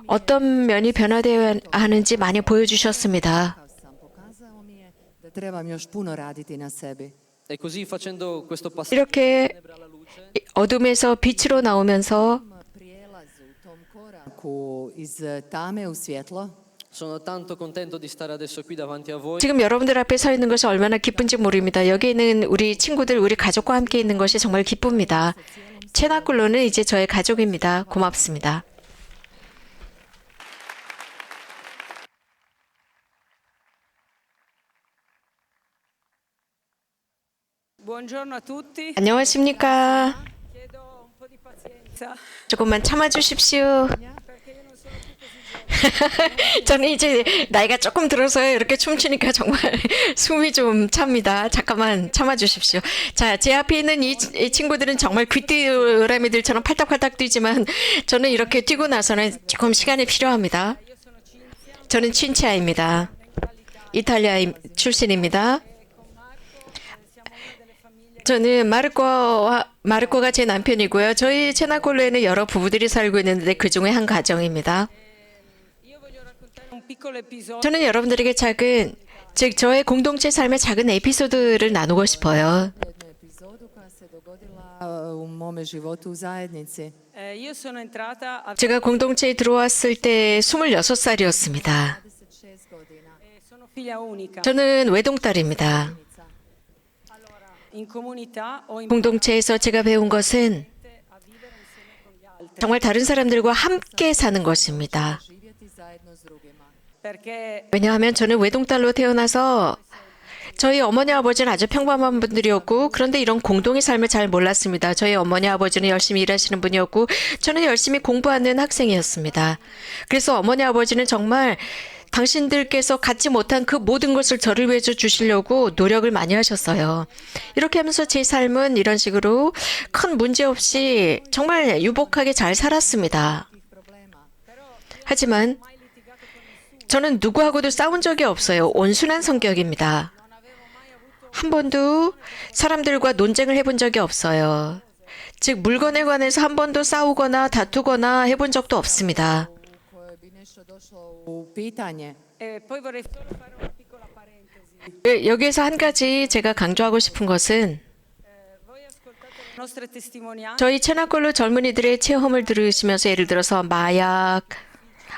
어떤 면이 변화되어야 하는지 많이 보여주셨습니다. Pokazao mi je da trebam još puno raditi na sebi. e così facendo questo passaggio 이렇게 alla luce 어둠에서 빛으로 나오면서 Prijelazu, tom koraku iz tame u svjetlo, sono tanto contento di stare adesso qui davanti a voi. 지금 여러분들 앞에 서 있는 것이 얼마나 기쁜지 모릅니다. 여기 있는 우리 친구들, 우리 가족과 함께 있는 것이 정말 기쁩니다. 체나꿀로는 이제 저의 가족입니다. 고맙습니다. Buongiorno a tutti. 안녕하십니까? Chiedo un po' di pazienza 조금만 참아주십시오. 저는 이제 나이가 조금 들어서요. 이렇게 춤추니까 정말 숨이 좀 찹니다. 잠깐만 참아주십시오. 자, 제 앞에 있는 이 친구들은 정말 귀뚜라미들처럼 팔딱팔딱 뛰지만 저는 이렇게 뛰고 나서는 조금 시간이 필요합니다. 저는 친치아입니다. 이탈리아 출신입니다. 저는 마르코가 제 남편이고요. 저희 체나콜로에는 여러 부부들이 살고 있는데 그 중에 한 가정입니다. un piccolo episodio 저는 여러분들에게 즉 저의 공동체 삶의 작은 에피소드를 나누고 싶어요. Jednu epizodu koja se dogodila u mome životu u zajednici. io sono entrata a 제가 공동체에 들어왔을 때 26살이었습니다. 26 godina. sono figlia unica. 저는 외동딸입니다. In comunità ho imparato 공동체에서 제가 배운 것은 정말 다른 사람들과 함께 사는 것입니다. Živjeti zajedno s drugima. perché 왜냐하면 저는 외동딸로 태어나서 저희 어머니 아버지는 아주 평범한 분들이었고 그런데 이런 공동의 삶을 잘 몰랐습니다. 저희 어머니 아버지는 열심히 일하시는 분이었고 저는 열심히 공부하는 학생이었습니다. 그래서 어머니 아버지는 정말 당신들께서 갖지 못한 그 모든 것을 저를 위해 주시려고 노력을 많이 하셨어요. 이렇게 하면서 제 삶은 이런 식으로 큰 문제 없이 정말 유복하게 잘 살았습니다. 하지만 저는 누구하고도 싸운 적이 없어요. 온순한 성격입니다. 한 번도 사람들과 논쟁을 해본 적이 없어요. 즉 물건에 관해서 한 번도 싸우거나 다투거나 해본 적도 없습니다. Koje bi nešto došlo u pitanje. poi vorrei solo fare una piccola parentesi. 여기에서 한 가지 제가 강조하고 싶은 것은 Voi ascoltate le nostre testimonianze 저희 체나콜로 젊은이들의 체험을 들으시면서 예를 들어서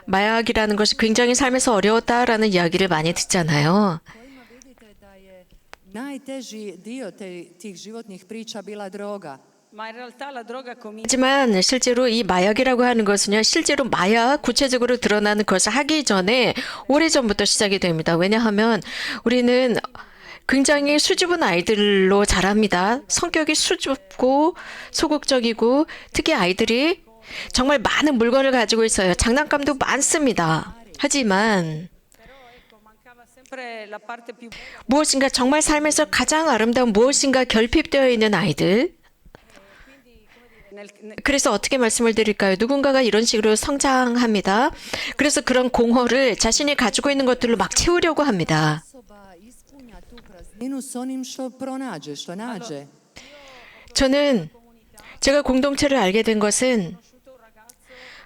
마약이라는 것이 굉장히 삶에서 어려웠다라는 이야기를 많이 듣잖아요. Kojima vidite da je najteži dio tih životnih priča bila droga. ma in realtà la droga comincia 하지만 실제로 이 마약이라고 하는 것은요, 실제로 마약 구체적으로 드러나는 것을 하기 전에 오래전부터 시작이 됩니다. 왜냐하면 우리는 굉장히 수줍은 아이들로 자랍니다. 성격이 수줍고 소극적이고 특히 아이들이 정말 많은 물건을 가지고 있어요. 장난감도 많습니다. 하지만 mancava sempre la parte più 무엇인가 정말 삶에서 가장 아름다운 무엇인가 결핍되어 있는 아이들. 그래서 어떻게 말씀을 드릴까요? 누군가가 이런 식으로 성장합니다. 그래서 그런 공허를 자신이 가지고 있는 것들로 막 채우려고 합니다. Osoba ispunja tu prazninu s onim što pronađe, što nađe. 저는 제가 공동체를 알게 된 것은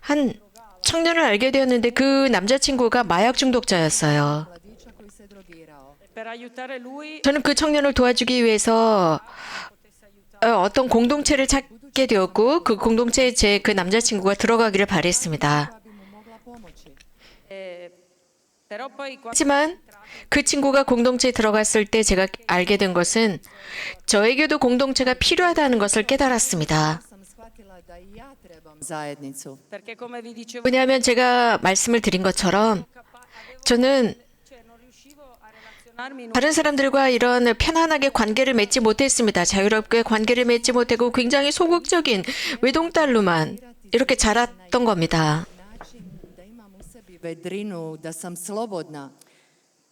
한 청년을 알게 되었는데 그 남자친구가 마약 중독자였어요. Mladića koji se drogirao. per aiutare lui 저는 그 청년을 도와주기 위해서 어떤 공동체를 찾게 되었고 그 공동체에 제 그 남자친구가 들어가기를 바랬습니다. Koja bi mu mogla pomoći. però poi quando 하지만 그 친구가 공동체에 들어갔을 때 제가 알게 된 것은 저에게도 공동체가 필요하다는 것을 깨달았습니다. Sam shvatila da i ja trebam zajednicu. perché come vi dicevo 왜냐하면 제가 말씀을 드린 것처럼 저는 non riuscivo a relazionarmi in 다른 사람들과 이런 편안하게 관계를 맺지 못했습니다. 자유롭게 관계를 맺지 못하고 굉장히 소극적인 외동딸로만 이렇게 자랐던 겁니다. Način da imam u sebi vedrinu, da sam slobodna.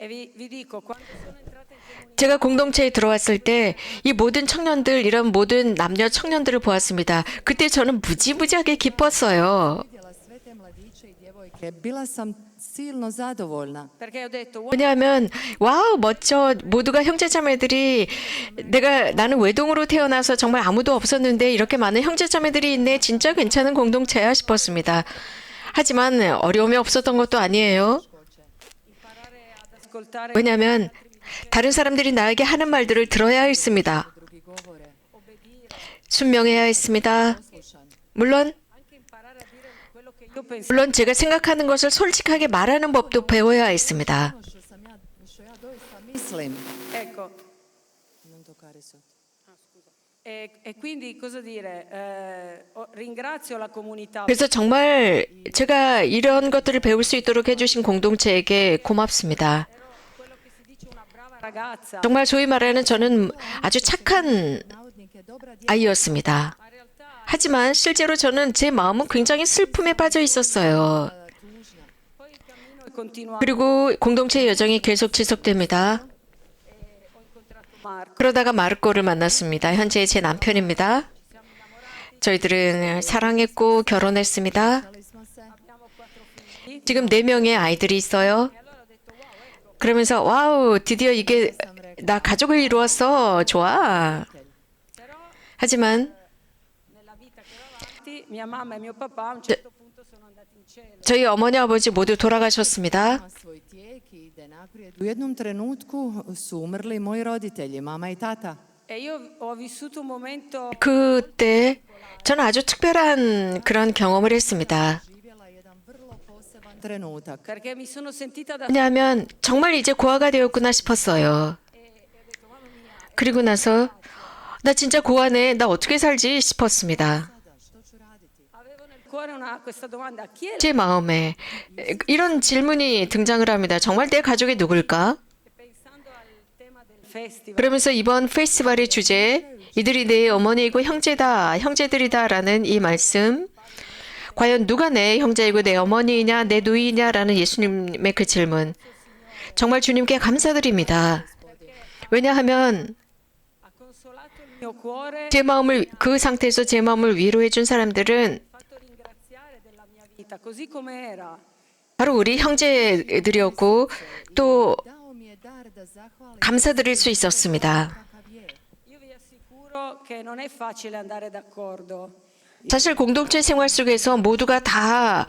e vi dico quando sono entrata in comunità 제가 공동체에 들어왔을 때 이 모든 청년들, 이런 모든 남녀 청년들을 보았습니다. 그때 저는 무지무지하게 기뻤어요. Vidjela sve te mladiće i djevojke. Bila sam silno zadovoljna. perché ho detto wow, 왜냐하면 와우 멋져 모두가 형제자매들이 나는 외동으로 태어나서 정말 아무도 없었는데 이렇게 많은 형제자매들이 있네 진짜 괜찮은 공동체야 싶었습니다. 하지만 어려움이 없었던 것도 아니에요. ascoltare 왜냐하면 다른 사람들이 나에게 하는 말들을 들어야 했습니다. Drugi govore. 순명해야 했습니다. 물론 quello che io pensavo 물론 제가 생각하는 것을 솔직하게 말하는 법도 배워야 했습니다. Ono što ja doista mislim. ecco Non toccare sotto. e quindi cosa dire ringrazio la comunità 그래서 정말 제가 이런 것들을 배울 수 있도록 해주신 공동체에게 고맙습니다. quello che si dice una brava ragazza. 정말 소위 말하는 저는 아주 착한 아이였습니다. 하지만 실제로 저는 제 마음은 굉장히 슬픔에 빠져 있었어요. Continua 그리고 공동체 여정이 계속 지속됩니다. 그러다가 마르코를 만났습니다. 현재 제 남편입니다. 저희들은 사랑했고 결혼했습니다. 지금 4명의 아이들이 있어요. 그러면서 와우, 드디어 이게 나 가족을 이루었어. 좋아. 하지만 mia mamma e mio papà a un certo punto sono andati in cielo. 저희 어머니 아버지 모두 돌아가셨습니다. Svoj tijek i da naprijed u jednom trenutku su umrli moji roditelji, mama i tata. E io ho vissuto un momento 그때 저는 아주 특별한 그런 경험을 했습니다. živjela jedan vrlo poseban trenutak. Perché mi sono sentita da 왜냐하면 정말 이제 고아가 되었구나 싶었어요. 그리고 나서 나 진짜 고아네. 나 어떻게 살지 싶었습니다. avevo nel cuore questa domanda, chi è 제 마음에 이런 질문이 등장을 합니다. 정말 내 가족이 누굴까? pensando al tema del festival? 그러면서 이번 페스티벌의 주제, 이들이 내 어머니이고 형제다, 형제들이다라는 이 말씀, 과연 누가 내 형제이고 내 어머니이냐, 내 누이냐라는 예수님의 그 질문, 정말 주님께 감사드립니다. 왜냐하면 Ha consolato il mio cuore, 제 마음을 그 상태에서 제 마음을 위로해 준 사람들은 fatto ringraziare della mia vita così come era. 바로 우리 형제들이었고 또 Dao mi je dar da zahvalim 감사드릴 수 있었습니다. kakav je. Io vi assicuro che non è facile andare d'accordo. 사실 공동체 생활 속에서 모두가 다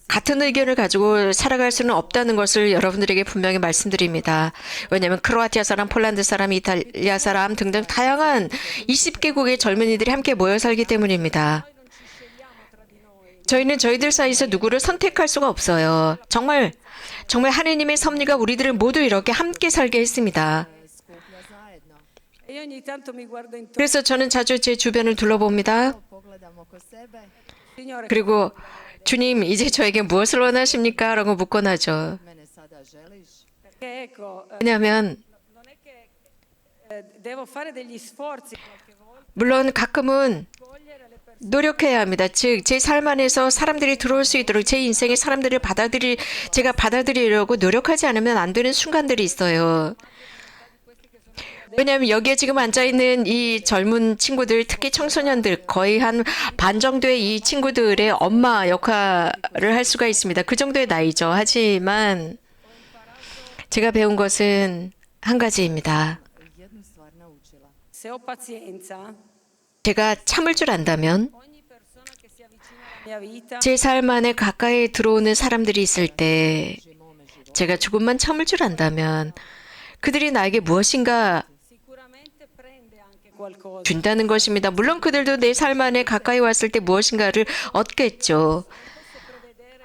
같은 의견을 가지고 살아갈 수는 없다는 것을 여러분들에게 분명히 말씀드립니다. 왜냐하면 크로아티아 사람, 폴란드 사람, 이탈리아 사람 등등 다양한 20개국의 젊은이들이 함께 모여 살기 때문입니다. 저희는 저희들 사이에서 누구를 선택할 수가 없어요. 정말 하느님의 섭리가 우리들을 모두 이렇게 함께 살게 했습니다. Skuplja zajedno. E io ogni tanto mi guardo intorno, 그래서 저는 자주 제 주변을 둘러봅니다. pogledam oko sebe. Signore, 그리고 주님, 이제 저에게 무엇을 원하십니까? 라고 묻곤 하죠. mene sada želiš? Perché ecco, 왜냐하면 non è che devo fare degli sforzi qualche volta 물론 가끔은 cogliere le persone. 노력해야 합니다. 즉, 제 삶 안에서 사람들이 들어올 수 있도록 제 인생에 사람들을 제가 받아들이려고 노력하지 않으면 안 되는 순간들이 있어요. 왜냐하면 여기에 지금 앉아있는 이 젊은 친구들, 특히 청소년들, 거의 한 반 정도의 이 친구들의 엄마 역할을 할 수가 있습니다. 그 정도의 나이죠. 하지만 제가 배운 것은 한 가지입니다. Jednu stvar naučila. Se ho pazienza, 제가 참을 줄 안다면 ogni persona che si avvicina alla mia vita 제 삶 안에 가까이 들어오는 사람들이 있을 때 제가 조금만 참을 줄 안다면 그들이 나에게 무엇인가 sicuramente prende anche qualcosa. 준다는 것입니다. 물론 그들도 내 삶 안에 가까이 왔을 때 무엇인가를 얻겠죠.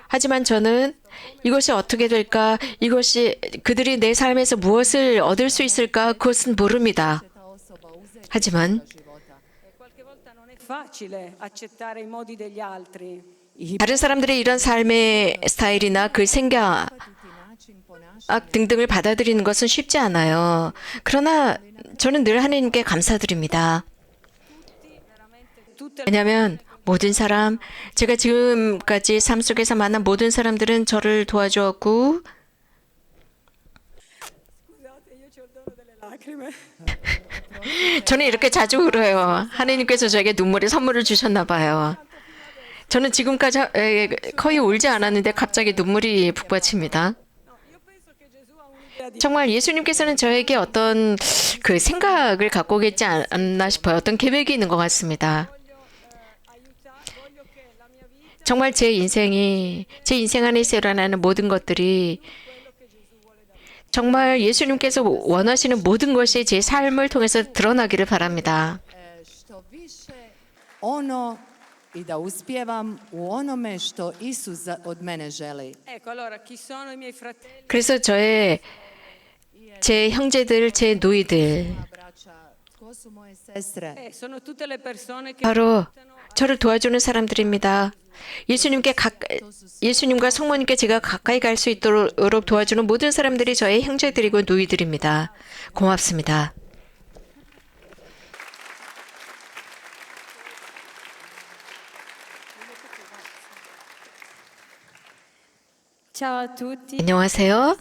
하지만 저는 이것이 어떻게 될까? 이것이 그들이 내 삶에서 무엇을 얻을 수 있을까? 그것은 모릅니다. Ta osoba uzeti 하지만 života. E qualche volta non è facile accettare i modi degli altri. 다른 사람들의 이런 삶의 스타일이나 그 생각 Način ponašanja 등등을 받아들이는 것은 쉽지 않아요. 그러나 저는 늘 하나님께 감사드립니다. tutte 왜냐하면 모든 사람, 제가 지금까지 삶 속에서 만난 모든 사람들은 저를 도와주었고 저는 이렇게 자주 울어요. 하나님께서 저에게 눈물의 선물을 주셨나 봐요. 저는 지금까지 거의 울지 않았는데 갑자기 눈물이 북받칩니다. 정말 예수님께서는 저에게 어떤 그 생각을 갖고 계지 않나 싶어요. 어떤 계획이 있는 것 같습니다. 정말 제 인생 안에서 일어나는 모든 것들이 정말 예수님께서 원하시는 모든 것이 제 삶을 통해서 드러나기를 바랍니다. što više ono i da uspijevam u onome što Isus od mene želi. Ecco, allora chi sono i miei fratelli? 그래서 제 형제들, 제 누이들, Braća, tko su moje sestre. Sono tutte le persone che 바로 저를 도와주는 사람들입니다. 예수님과 성모님께 제가 가까이 갈 수 있도록 도와주는 모든 사람들이 저의 형제들이고 누이들입니다. 고맙습니다. Ciao a tutti, 안녕하세요.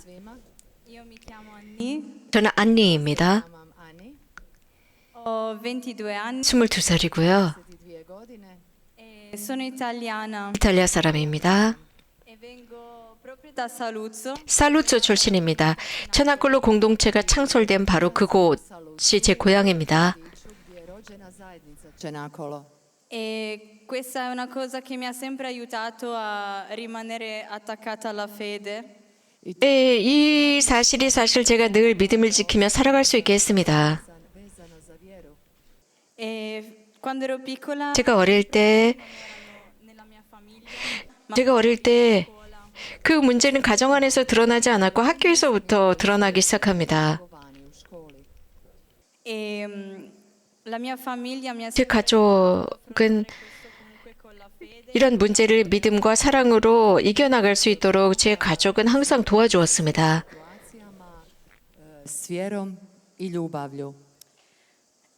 io mi chiamo Anni, 저는 안니입니다. ho 22 anni 22살이고요. e sono italiana 이탈리아 사람입니다. e vengo proprio da Saluzzo. 살루조 출신입니다. 천안골로 공동체가 창설된 바로 그곳이 제 고향입니다. Gdje je rođena zajednica Čenakolo. E questa è una cosa che mi ha sempre aiutato a rimanere attaccata alla fede. 네, 이 사실이 사실 제가 늘 믿음을 지키며 살아갈 수 있게 했습니다. Vezano za vjeru. E quando ero piccola, 제가 어릴 때 nella mia famiglia, 제가 어릴 때 그 문제는 가정 안에서 드러나지 않았고 학교에서부터 드러나기 시작합니다. Vani u školi. e la mia famiglia mi ha 제 sempre 가족은 comunque con la fede. 이런 문제를 믿음과 사랑으로 이겨나갈 수 있도록 제 가족은 항상 도와주었습니다. Situacijama s vjerom i ljubavlju.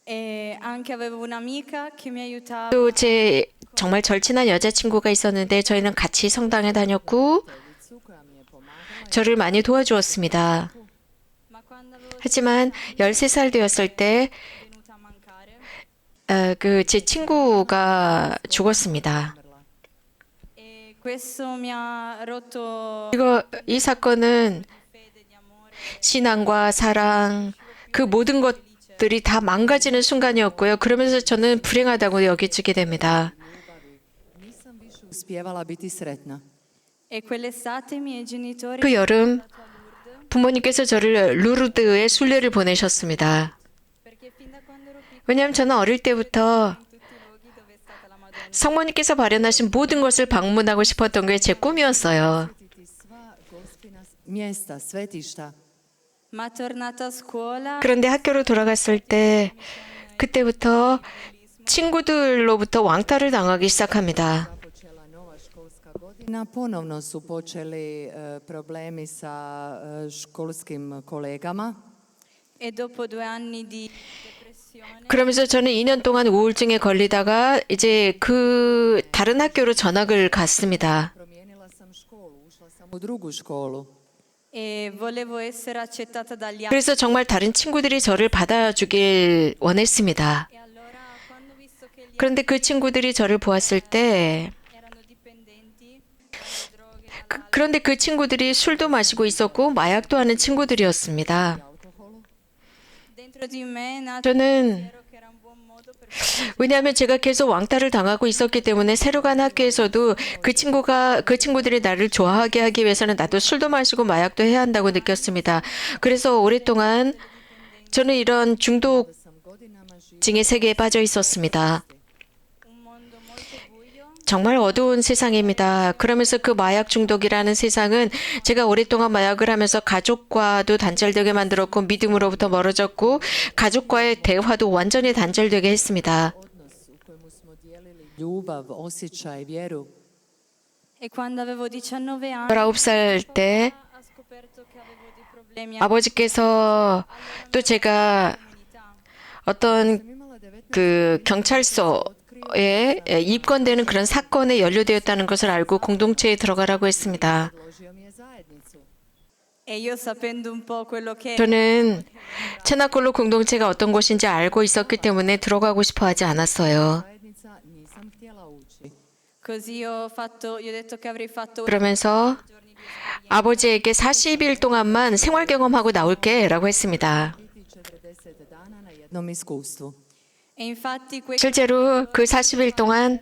E anche avevo un'amica che mi aiutava. 또 제 정말 절친한 여자친구가 있었는데 저희는 같이 성당에 다녔고 저를 많이 도와주었습니다. Ma quando avevo 하지만 13살 되었을 때 venuta a mancare, 제 친구가 죽었습니다. e questo mi ha rotto 이 사건은 fede di amore. 신앙과 사랑 그 모든 것들이 다 망가지는 순간이었고요. 그러면서 저는 불행하다고 여기지게 됩니다. Nisam više uspijevala biti sretna. E quell'estate i miei genitori 그 여름 부모님께서 저를 루르드에 순례를 보내셨습니다. perché fin da quando ero piccola 왜냐하면 저는 어릴 때부터 in tutti i luoghi dove è stata la Madonna. 성모님께서 마련하신 모든 것을 방문하고 싶었던 게 제 꿈이었어요. Posjetiti sva gospina mjesta, svetišta. Ma tornata a scuola 그런데 학교로 돌아갔을 때 그때부터 친구들로부터 왕따를 당하기 시작합니다. Započela nova školska godina. Ponovno su počeli problemi sa školskim kolegama. e dopo 2 anni di depressione 그러면서 저는 2년 동안 우울증에 걸리다가 이제 그 다른 학교로 전학을 갔습니다. Promijenila sam školu, ušla sam u drugu školu. e volevo essere accettata dagli altri. 그래서 정말 다른 친구들이 저를 받아주길 원했습니다. E allora quando ho visto che gli 그런데 그 친구들이 저를 보았을 때 erano dipendenti dalle droghe, 그런데 그 친구들이 술도 마시고 있었고 마약도 하는 친구들이었습니다. dentro di me è nato 저는 che era un buon modo per 왜냐하면 제가 계속 왕따를 당하고 있었기 때문에 새로 간 학교에서도 그 친구들이 나를 좋아하게 하기 위해서는 나도 술도 마시고 마약도 해야 한다고 느꼈습니다. 그래서 오랫동안 저는 이런 중독증의 세계에 빠져 있었습니다. un mondo molto buio. 정말 어두운 세상입니다. 그러면서 그 마약 중독이라는 세상은 제가 오랫동안 마약을 하면서 가족과도 단절되게 만들었고 믿음으로부터 멀어졌고 가족과의 대화도 완전히 단절되게 했습니다. Odnos u kojemu smo dijelili ljubav, osjećaj, vjeru. E quando avevo 19 anni 19살 때 ha scoperto che avevo dei problemi 아버지께서 또 제가 어떤 그 경찰서에 입건되는 그런 사건에 연루되었다는 것을 알고 공동체에 들어가라고 했습니다. Predložio mi je zajednicu. e io sapendo un po' quello che 저는 체나콜로 공동체가 어떤 곳인지 알고 있었기 때문에 들어가고 싶어 하지 않았어요. Zajednica nisam htjela ući. così gli ho detto che avrei fatto 그러면서 아버지에게 40일 동안만 생활 경험하고 나올게 라고 했습니다. Biti 40 dana na jednom iskustvu. e infatti 실제로 그 40일 동안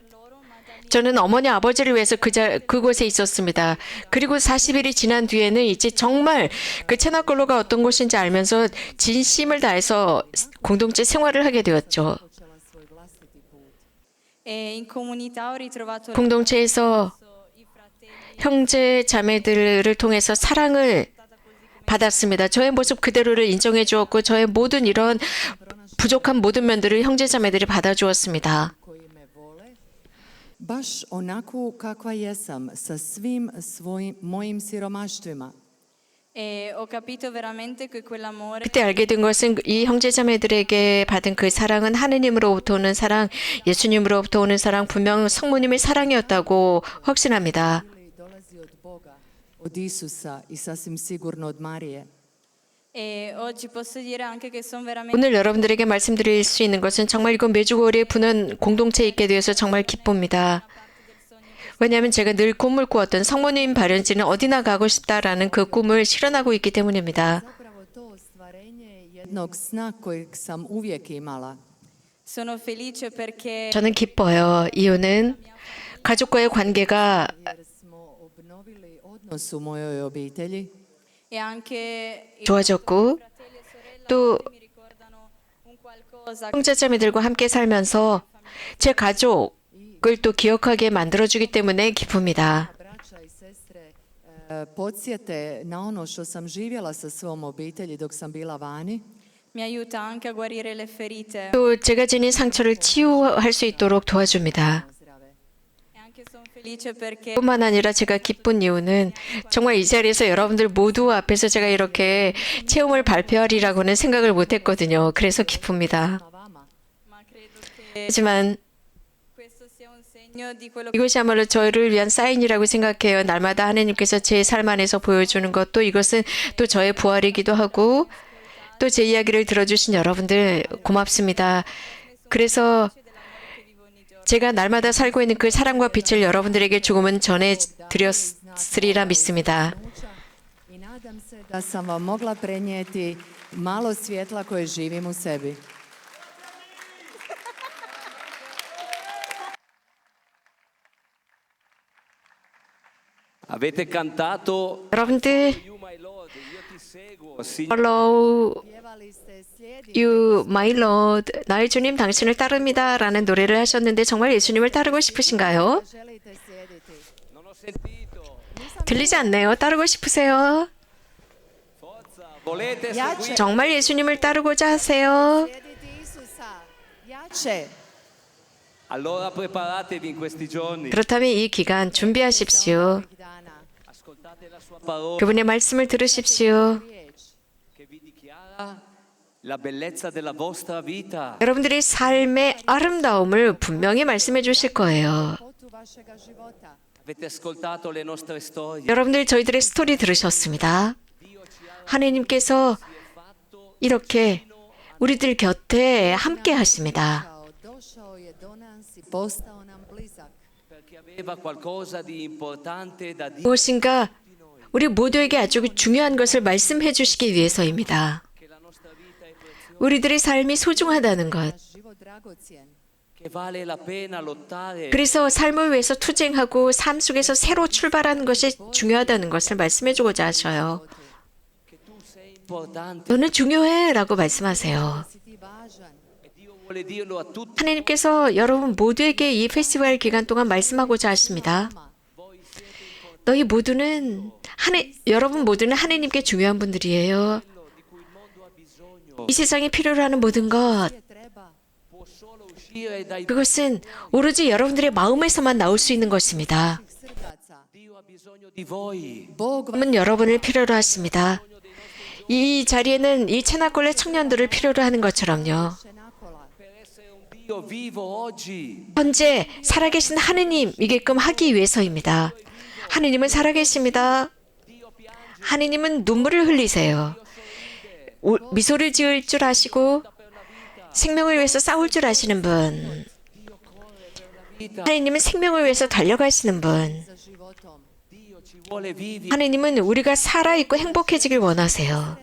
저는 어머니 아버지를 위해서 그곳에 있었습니다. 그리고 40일이 지난 뒤에는 이제 정말 그 체나콜로가 어떤 곳인지 알면서 진심을 다해서 공동체 생활을 하게 되었죠. Počela svoj vlastiti put. e in comunità ho ritrovato 공동체에서 i fratelli 형제 자매들을 통해서 사랑을 받았습니다. 저의 모습 그대로를 인정해 주었고 저의 모든 이런 부족한 모든 면들을 형제자매들이 받아주었습니다. koji me vole, baš onako kakva jesam, sa svim mojim siromaštvima. E ho capito veramente che quell'amore 그때 알게 된 것은 이 형제자매들에게 받은 그 사랑은 하느님으로부터 오는 사랑, 예수님으로부터 오는 사랑, 분명 성모님의 사랑이었다고 확신합니다. Dolazi od Boga, od Isusa i sasvim sigurno od Marije. e oggi posso dire anche che sono veramente 오늘 여러분들에게 말씀드릴 수 있는 것은 정말 이건 메주고리에 부는 공동체에 있게 되어서 정말 기쁩니다. 왜냐하면 제가 늘 꿈을 꾸었던 성모님 발연지는 어디나 가고 싶다라는 그 꿈을 실현하고 있기 때문입니다. Zapravo to ostvarenje jednog sna kojeg sam uvijek imala. sono felice perché 저는 기뻐요. 이유는 가족과의 관계가 Jer smo obnovili odnos u mojoj obitelji. e anche i 좋아졌고 fratelli e sorelle 또 mi ricordano un qualcosa 형제자매들과 함께 살면서 제 가족을 또 기억하게 만들어주기 때문에 기쁩니다. Braća i sestre podsjete na ono što sam živjela sa svom obitelji dok sam bila vani. mi aiuta anche a guarire le ferite 또 제가 지닌 상처를 치유할 수 있도록 도와줍니다. e anche sono felice perché 뿐만 아니라 제가 기쁜 이유는 정말 이 자리에서 여러분들 모두 앞에서 제가 이렇게 체험을 발표하리라고는 생각을 못했거든요. 그래서 기쁩니다. ma credo che 하지만 questo sia un segno di quello 이것이야말로 저를 위한 사인이라고 생각해요. 날마다 하나님께서 제 삶 안에서 보여주는 것, 또 이것은 또 저의 부활이기도 하고 또 제 이야기를 들어주신 여러분들 고맙습니다. 그래서 제가 날마다 살고 있는 그 사랑과 빛을 여러분들에게 조금은 전해드렸으리라 믿습니다. I nadam se da sam vam mogla prenijeti malo svjetla koje živim u sebi. Avete cantato 여러분들 You My Lord, io ti seguo, Signore. Follow Pjevali ste slijedi You, my Lord, 나의 주님 당신을 따릅니다 라는 노래를 하셨는데 정말 예수님을 따르고 싶으신가요? želite slijediti. Non ho sentito. 들리지 않네요. 따르고 싶으세요? Forza, volete Ja seguire? 정말 예수님을 따르고자 하세요? Slijediti Isusa. Jače. Allora preparatevi in questi giorni. 그렇다면 이 기간 준비하십시오. Ovih dana. Ascoltate la sua parola 그분의 말씀을 들으십시오. Riječ. che vi dichiara la bellezza della vostra vita. 여러분들의 삶의 아름다움을 분명히 말씀해 주실 거예요. Potu vašega života. Avete ascoltato le nostre storie. 여러분들 저희들의 스토리 들으셨습니다. 하나님께서 이렇게 우리들 곁에 함께 하십니다. Kao došao je do nas i postao nam blizak. Perché aveva qualcosa di importante da dire. 무엇인가 우리 모두에게 아주 중요한 것을 말씀해 주시기 위해서입니다. 우리들의 삶이 소중하다는 것. Naš život dragocjen. Che vale la pena lottare. 그래서 삶을 위해서 투쟁하고 삶 속에서 새로 출발하는 것이 중요하다는 것을 말씀해 주고자 하셔요. Che tu sei importante. 너는 중요해 라고 말씀하세요. Si ti važan. E Dio vuole dirlo a tutti. 하나님께서 여러분 모두에게 이 페스티벌 기간 동안 말씀하고자 하십니다. 너희 모두는 여러분 모두는 하나님께 중요한 분들이에요. 이 세상에 필요로 하는 모든 것 Treba. Può solo uscire dai. 그것은 오로지 여러분들의 마음에서만 나올 수 있는 것입니다. Srdaca. Dio ha bisogno di voi. Bog 하나님은 여러분을 필요로 하십니다. 이 자리에는 이 채나골의 청년들을 필요로 하는 것처럼요. Nakola. Per essere un Dio vivo oggi. 현재 살아계신 하느님이게끔 하기 위해서입니다. 하느님은 살아계십니다. 하느님은 눈물을 흘리세요. 미소를 지을 줄 아시고 생명을 위해서 싸울 줄 아시는 분. 하느님은 생명을 위해서 달려가시는 분. Za životom. Dio ci vuole vivi. 하느님은 우리가 살아있고 행복해지길 원하세요.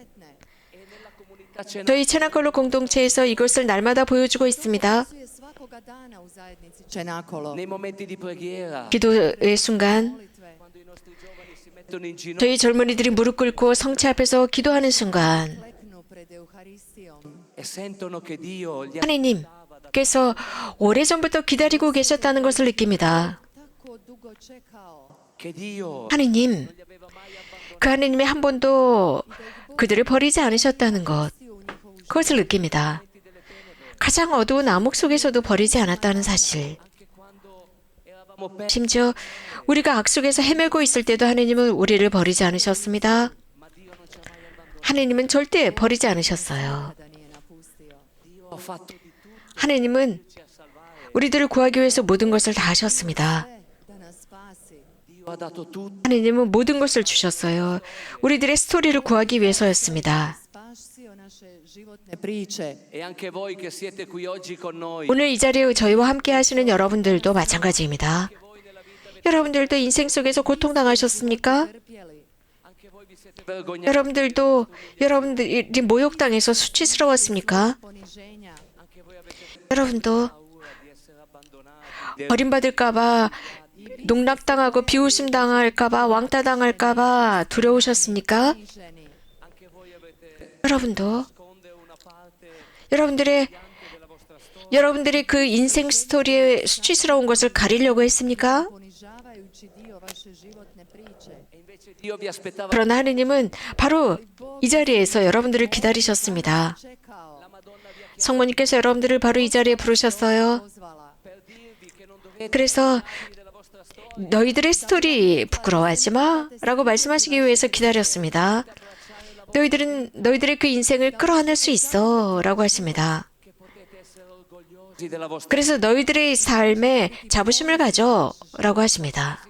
Comunità c'è 저희 채나콜로 공동체에서 이것을 날마다 보여주고 있습니다. Suje svakoga dana u zajednici Čenakolo. nei momenti di preghiera. 기도의 순간 Molitve. Quando i nostri giovani si mettono in ginocchio 저희 젊은이들이 무릎 꿇고 성체 앞에서 기도하는 순간 Kleknu pred Euharistijom. e sentono che Dio li ha 하느님께서 오래전부터 기다리고 계셨다는 것을 느낍니다. Tako dugo čekao. che Dio 하느님, 그 하느님이 한 번도 그들을 버리지 않으셨다는 것, U njihovu 그것을 느낍니다. 가장 어두운 암흑 속에서도 버리지 않았다는 사실. 심지어 우리가 악 속에서 헤매고 있을 때도 하나님은 우리를 버리지 않으셨습니다. 하나님은 절대 버리지 않으셨어요. 하나님은 우리들을 구하기 위해서 모든 것을 다 하셨습니다. 하나님은 모든 것을 주셨어요. 우리들의 스토리를 구하기 위해서였습니다. E anche voi che siete qui oggi con noi. 오늘 이 자리에 저희와 함께 하시는 여러분들도 마찬가지입니다. 여러분들도 인생 속에서 고통당하셨습니까? 여러분들도 여러분들이 모욕당해서 수치스러웠습니까? 여러분도 버림받을까봐, 농락당하고 비웃음당할까봐, 왕따당할까봐 두려우셨습니까? 여러분도 여러분들의 그 인생 스토리의 수치스러운 것을 가리려고 했습니까? Dio vi aspettava. 그러나 하느님은 바로 이 자리에서 여러분들을 기다리셨습니다. 성모님께서 여러분들을 바로 이 자리에 부르셨어요. 그래서 너희들의 스토리 부끄러워하지 마 라고 말씀하시기 위해서 기다렸습니다. 너희들의 그 인생을 끌어안을 수 있어 라고 하십니다. 그래서 너희들의 삶에 자부심을 가져 라고 하십니다.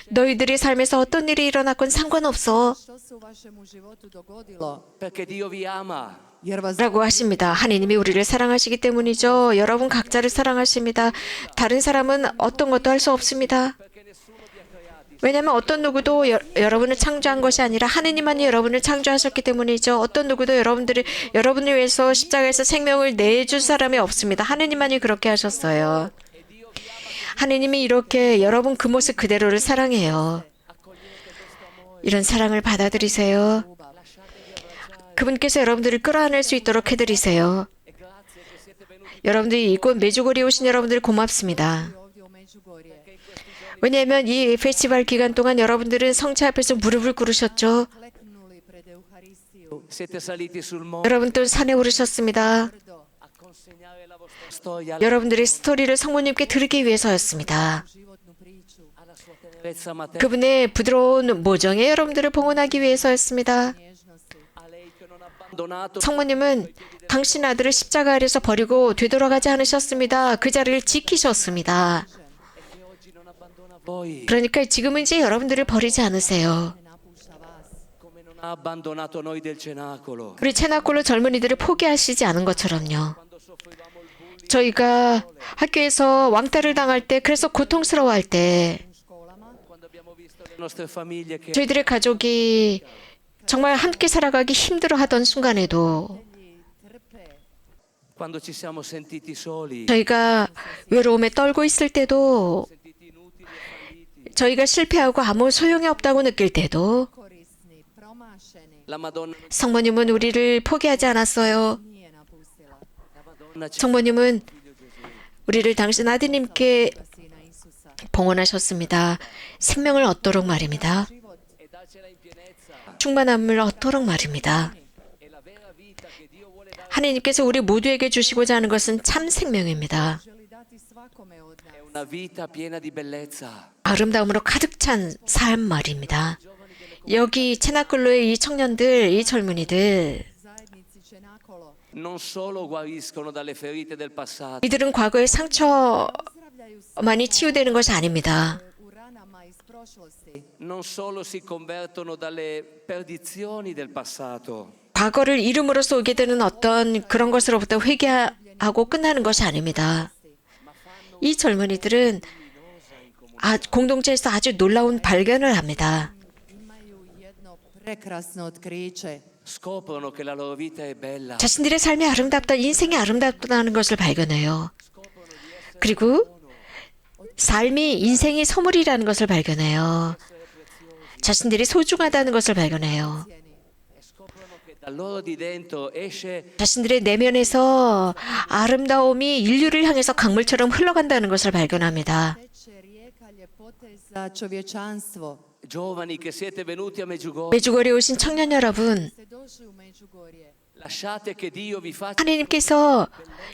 너희들의 삶에서 어떤 일이 일어났건 상관없어 Perché Dio vi ama. 라고 하십니다. 하나님이 우리를 사랑하시기 때문이죠. 여러분 각자를 사랑하십니다. 다른 사람은 어떤 것도 할 수 없습니다. 왜냐하면 어떤 누구도 여러분을 창조한 것이 아니라 하느님만이 여러분을 창조하셨기 때문이죠. 어떤 누구도 여러분을 위해서 십자가에서 생명을 내줄 사람이 없습니다. 하느님만이 그렇게 하셨어요. 하느님이 이렇게 여러분 그 모습 그대로를 사랑해요. 이런 사랑을 받아들이세요. 그분께서 여러분들을 끌어안을 수 있도록 해드리세요. 여러분들이 이곳 메주고리에 오신 여러분들 고맙습니다. 왜냐하면 이 페스티벌 기간 동안 여러분들은 성체 앞에서 무릎을 꿇으셨죠. Siete saliti sul monte. 여러분 또 산에 오르셨습니다. Consegnare la vostra storia 여러분들의 스토리를 성모님께 들으기 위해서였습니다. alla sua tenerezza materna. 그분의 부드러운 모정에 여러분들을 봉헌하기 위해서였습니다. A lei che non ha abbandonato. 성모님은 당신 아들을 십자가 아래서 버리고 되돌아가지 않으셨습니다. 그 자리를 지키셨습니다. Voi 그러니까 지금은 이제 여러분들을 버리지 않으세요. come non ha abbandonato noi del cenacolo. 우리 체나콜로 젊은이들을 포기하시지 않은 것처럼요. 저희가 학교에서 왕따를 당할 때, 그래서 고통스러워할 때, Quando abbiamo visto le nostre famiglie che 저희들의 가족이 정말 함께 살아가기 힘들어하던 순간에도, quando ci siamo sentiti soli, 저희가 외로움에 떨고 있을 때도, 저희가 실패하고 아무 소용이 없다고 느낄 때도 la Madonna 성모님은 우리를 포기하지 않았어요. 성모님은 우리를 당신 아드님께 봉헌하셨습니다. 생명을 얻도록 말입니다. 충만함을 얻도록 말입니다. 하나님께서 우리 모두에게 주시고자 하는 것은 참 생명입니다. una vita piena di bellezza. 아름다움으로 가득 찬 삶 말입니다. 여기 체나클로의 이 청년들, 이 젊은이들, Non solo guariscono dalle ferite del passato, 이들은 과거의 상처만이 치유되는 것이 아닙니다. non solo si convertono dalle perdizioni del passato, 과거를 이름으로써 오게 되는 어떤 그런 것으로부터 회개하고 끝나는 것이 아닙니다. 이 젊은이들은 공동체에서 아주 놀라운 발견을 합니다. scoprono che la loro vita è bella, 자신들의 삶이 아름답다, 인생이 아름답다는 것을 발견해요. 그리고 삶이, 인생이 선물이라는 것을 발견해요. 자신들이 소중하다는 것을 발견해요. da loro di dentro esce 자신들의 내면에서 아름다움이 인류를 향해서 강물처럼 흘러간다는 것을 발견합니다. giovani che siete venuti a Medjugorje, 메주거리에 오신 청년 여러분, Lasciate che Dio vi faccia 하나님께서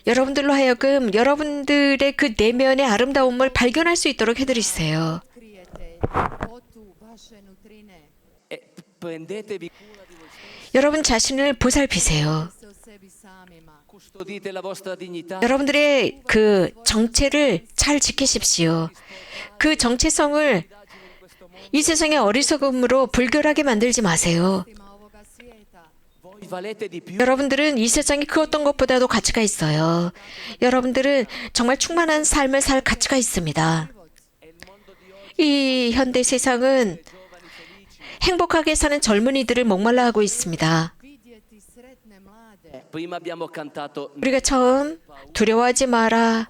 여러분들로 하여금 여러분들의 그 내면의 아름다움을 발견할 수 있도록 해드리세요. Otkrijete ljepotu vaše nutrine. e prendetevi cura di voi stessi. 여러분 자신을 보살피세요. Se o sebi samima. Custodite la vostra dignità. 여러분들의 그 정체를 잘 지키십시오. 그 정체성을 이 세상의 어리석음으로 불결하게 만들지 마세요. Ima ovoga svijeta. Voi valete di più. 여러분들은 이 세상에 그 어떤 것보다도 가치가 있어요. 여러분들은 정말 충만한 삶을 살 가치가 있습니다. 이 현대 세상은 행복하게 사는 젊은이들을 목말라 하고 있습니다. Vidjeti sretne mlade. Prima abbiamo cantato 우리가 처음 두려워하지 마라.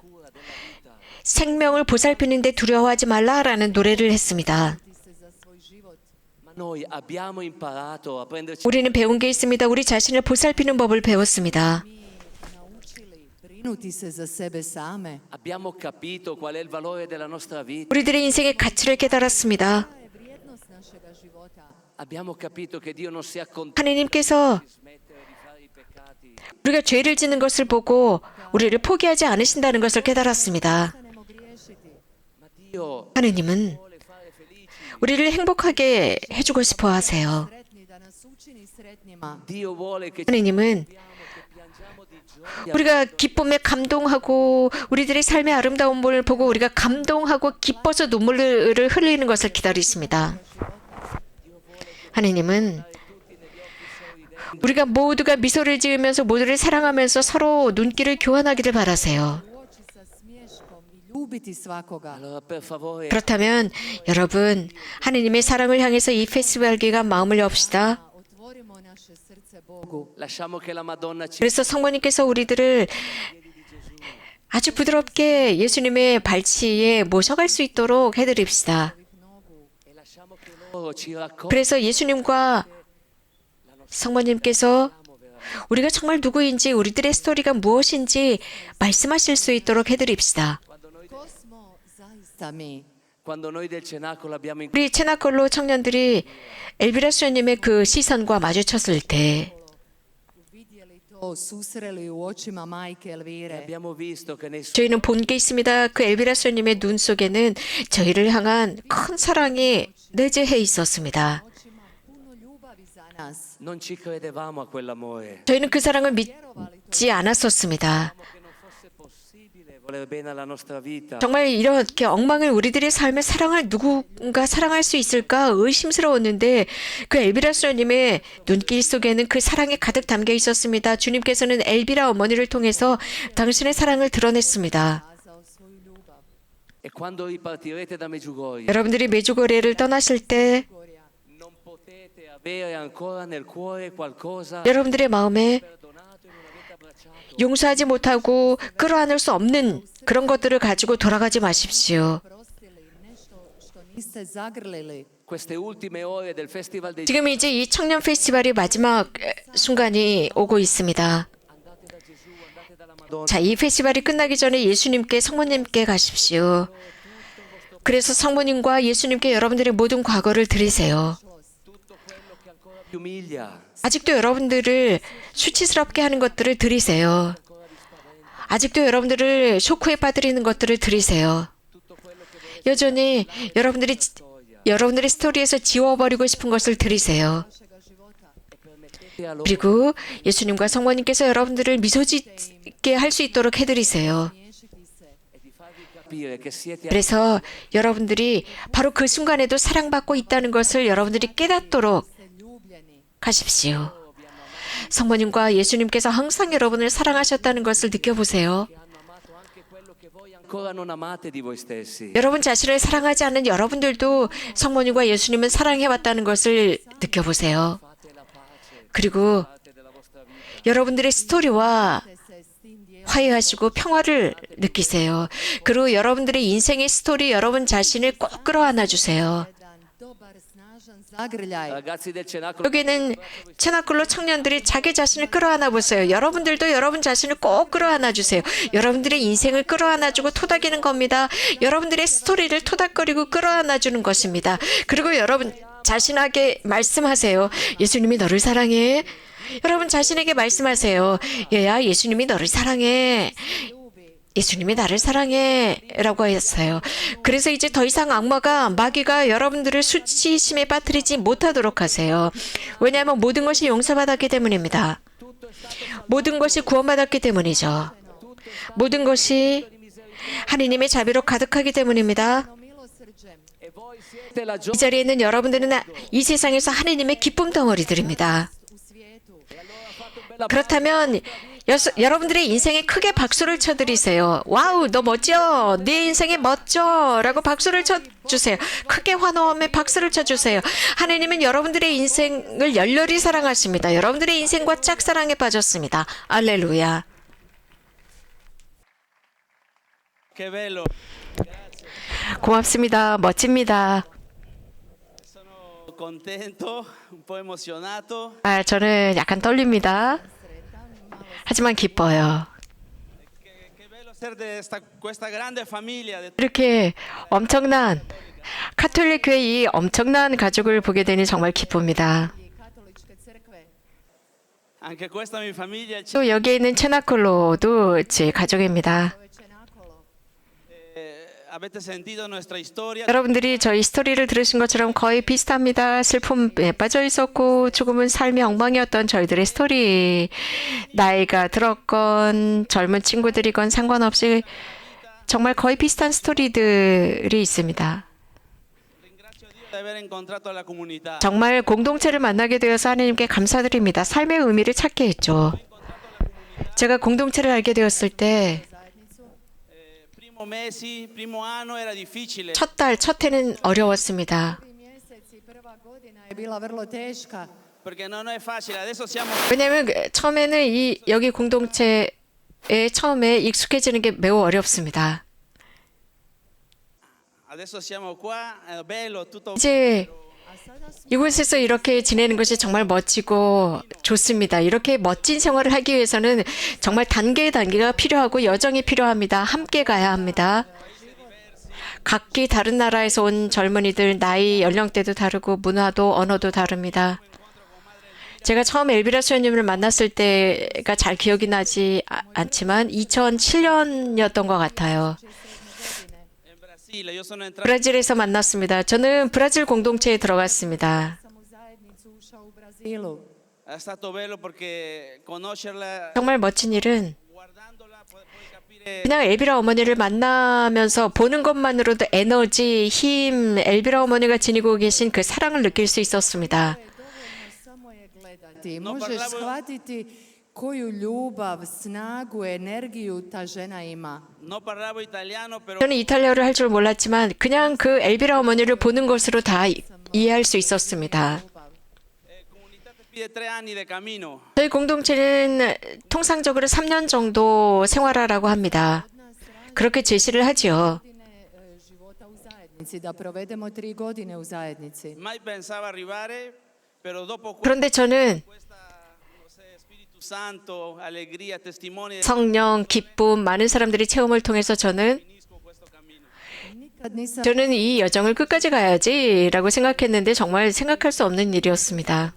생명을 보살피는데 두려워하지 말라라는 노래를 했습니다. Se za svoj život. ma noi abbiamo imparato a prenderci 우리는 배운 게 있습니다. 우리 자신을 보살피는 법을 배웠습니다. Naučili brinuti se za sebe same. abbiamo capito qual è il valore della nostra vita. 우리들의 인생의 가치를 깨달았습니다. Koja je vrijednost našega života? Abbiamo capito che Dio non si accontenta 하나님께서 di smettere di fare i peccati. 우리가 죄를 짓는 것을 보고 우리를 포기하지 않으신다는 것을 깨달았습니다. Prestanemo griješiti. Ma Dio 하느님은 vuole fare felici. 우리를 행복하게 해주고 싶어 하세요. Sretni da nas učini sretnima. Dio vuole che 하느님은 piangiamo di gioia. 우리가 기쁨에 감동하고 우리들의 삶의 아름다움을 보고 우리가 감동하고 기뻐서 눈물을 흘리는 것을 기다리십니다. 하느님은 우리가 모두가 미소를 지으면서 모두를 사랑하면서 서로 눈길을 교환하기를 바라세요. Uoči sa smješkom i ljubiti svakoga. Allora per favore 그렇다면 여러분 하느님의 사랑을 향해서 이 페스티벌 기간 마음을 엽시다. Otvorimo naše srce Bogu. lasciamo che la Madonna ci 그래서 성모님께서 우리들을 아주 부드럽게 예수님의 발치에 모셔갈 수 있도록 해드립시다. e lasciamo che loro ci raccontino 그래서 예수님과 성모님께서 우리가 정말 누구인지 우리들의 스토리가 무엇인지 말씀하실 수 있도록 해드립시다. Ko smo zaista mi? quando noi del cenacolo abbiamo 우리 체나콜로 청년들이 엘비라 수녀님의 그 시선과 마주쳤을 때 Vidjeli to, susreli u očima majke Elvire. abbiamo visto che nei suoi 저희는 본 게 있습니다. 그 엘비라 수녀님의 눈 속에는 저희를 향한 큰 사랑이 내재해 있었습니다. Očima puno ljubavi za nas. non ci credevamo a quell'amore. 저희는 그 사랑을 믿지 않았었습니다. Che non fosse possibile voler bene alla nostra vita. 정말 이렇게 엉망을 우리들의 삶을 사랑할 누군가 사랑할 수 있을까 의심스러웠는데 그 엘비라 수녀님의 눈길 속에는 그 사랑이 가득 담겨 있었습니다. 주님께서는 엘비라 어머니를 통해서 당신의 사랑을 드러냈습니다. Kazao svoju ljubav. E quando ripartirete da Medjugorje 여러분들이 메주고레를 떠나실 때 non potete avere ancora nel cuore qualcosa 여러분들의 마음에 perdonato e non avete abbracciato. 용서하지 못하고 끌어안을 수 없는 그런 것들을 가지고 돌아가지 마십시오. Prostili nešto što niste zagrlili. Queste ultime ore del Festival dei 지금 이제 이 청년 페스티벌이 마지막 순간이 오고 있습니다. 자, 이 페스티벌이 끝나기 전에 예수님께 성모님께 가십시오. 그래서 성모님과 예수님께 여러분들의 모든 과거를 드리세요. più umiglia, 아직도 여러분들을 수치스럽게 하는 것들을 드리세요. 아직도 여러분들을 쇼크에 빠뜨리는 것들을 드리세요. 여전히 여러분들의 스토리에서 지워버리고 싶은 것을 드리세요. e allora 그리고 예수님과 성모님께서 여러분들을 미소 짓게 할 수 있도록 해드리세요. capire che siete 그래서 여러분들이 바로 그 순간에도 사랑받고 있다는 것을 여러분들이 깨닫도록 가십시오. 성모님과 예수님께서 항상 여러분을 사랑하셨다는 것을 느껴보세요. ancora non amate di voi stessi. 여러분 자신을 사랑하지 않는 여러분들도 성모님과 예수님은 사랑해왔다는 것을 느껴보세요. 그리고 여러분들의 스토리와 화해하시고 평화를 느끼세요. 그리고 여러분들의 인생의 스토리 여러분 자신을 꼭 끌어안아 주세요. Dobar, snažan zagrljaj. Ragazzi del cenacolo 여기는 체나클로 청년들이 자기 자신을 끌어안아 보세요. 여러분들도 여러분 자신을 꼭 끌어안아 주세요. 여러분들의 인생을 끌어안아 주고 토닥이는 겁니다. 여러분들의 스토리를 토닥거리고 끌어안아 주는 것입니다. 그리고 여러분 자신에게 말씀하세요. 예수님이 너를 사랑해. 여러분 자신에게 말씀하세요. 얘야, 예수님이 너를 사랑해. 예수님이 나를 사랑해 라고 했어요. 그래서 이제 더 이상 악마가, 마귀가 여러분들을 수치심에 빠뜨리지 못하도록 하세요. 왜냐하면 모든 것이 용서받았기 때문입니다. 모든 것이 구원받았기 때문이죠. 모든 것이 하느님의 자비로 가득하기 때문입니다. 이 자리에 있는 여러분들은 이 세상에서 하느님의 기쁨 덩어리들입니다. 그렇다면 여러분들의 인생에 크게 박수를 쳐드리세요. 와우, 너 멋져. 네 인생에 멋져. 라고 박수를 쳐주세요. 크게 환호함에 박수를 쳐주세요. 하나님은 여러분들의 인생을 열렬히 사랑하십니다. 여러분들의 인생과 짝사랑에 빠졌습니다. 알렐루야. 고맙습니다. 멋집니다. 저는 약간 떨립니다. 하지만 기뻐요. 이렇게 엄청난 카톨릭 교회 이 엄청난 가족을 보게 되니 정말 기쁩니다. 또 여기에 있는 체나콜로도 제 가족입니다. 여러분들이 저희 스토리를 들으신 것처럼 거의 비슷합니다. 슬픔에 빠져 있었고 조금은 삶이 엉망이었던 저희들의 스토리. 나이가 들었건 젊은 친구들이건 상관없이 정말 거의 비슷한 스토리들이 있습니다. 정말 공동체를 만나게 되어서 하나님께 감사드립니다. 삶의 의미를 찾게 했죠. 제가 공동체를 알게 되었을 때 첫 달, 첫 해는 어려웠습니다. 왜냐하면 처음에는 여기 공동체에 처음에 익숙해지는 게 매우 어렵습니다. 이제 이곳에서 이렇게 지내는 것이 정말 멋지고 좋습니다. 이렇게 멋진 생활을 하기 위해서는 정말 단계가 필요하고 여정이 필요합니다. 함께 가야 합니다. 각기 다른 나라에서 온 젊은이들, 나이, 연령대도 다르고 문화도 언어도 다릅니다. 제가 처음 엘비라 수녀님을 만났을 때가 잘 기억이 나지 않지만 2007년이었던 것 같아요. 브라질에서 만났습니다. 저는 브라질 공동체에 들어갔습니다. 정말 멋진 일은 그냥 엘비라 어머니를 만나면서 보는 것만으로도 에너지, 힘, 엘비라 어머니가 지니고 계신 그 사랑을 느낄 수 있었습니다. 저는 이탈리아어를 할 줄 몰랐지만 그냥 그 엘비라 어머니를 보는 것으로 다 이해할 수 있었습니다. 저희 공동체는 통상적으로 3년 정도 생활하라고 합니다. 그렇게 제시를 하지요. 그런데 저는 성령, 기쁨, 많은 사람들이 체험을 통해서 저는 이 여정을 끝까지 가야지라고 생각했는데 정말 생각할 수 없는 일이었습니다.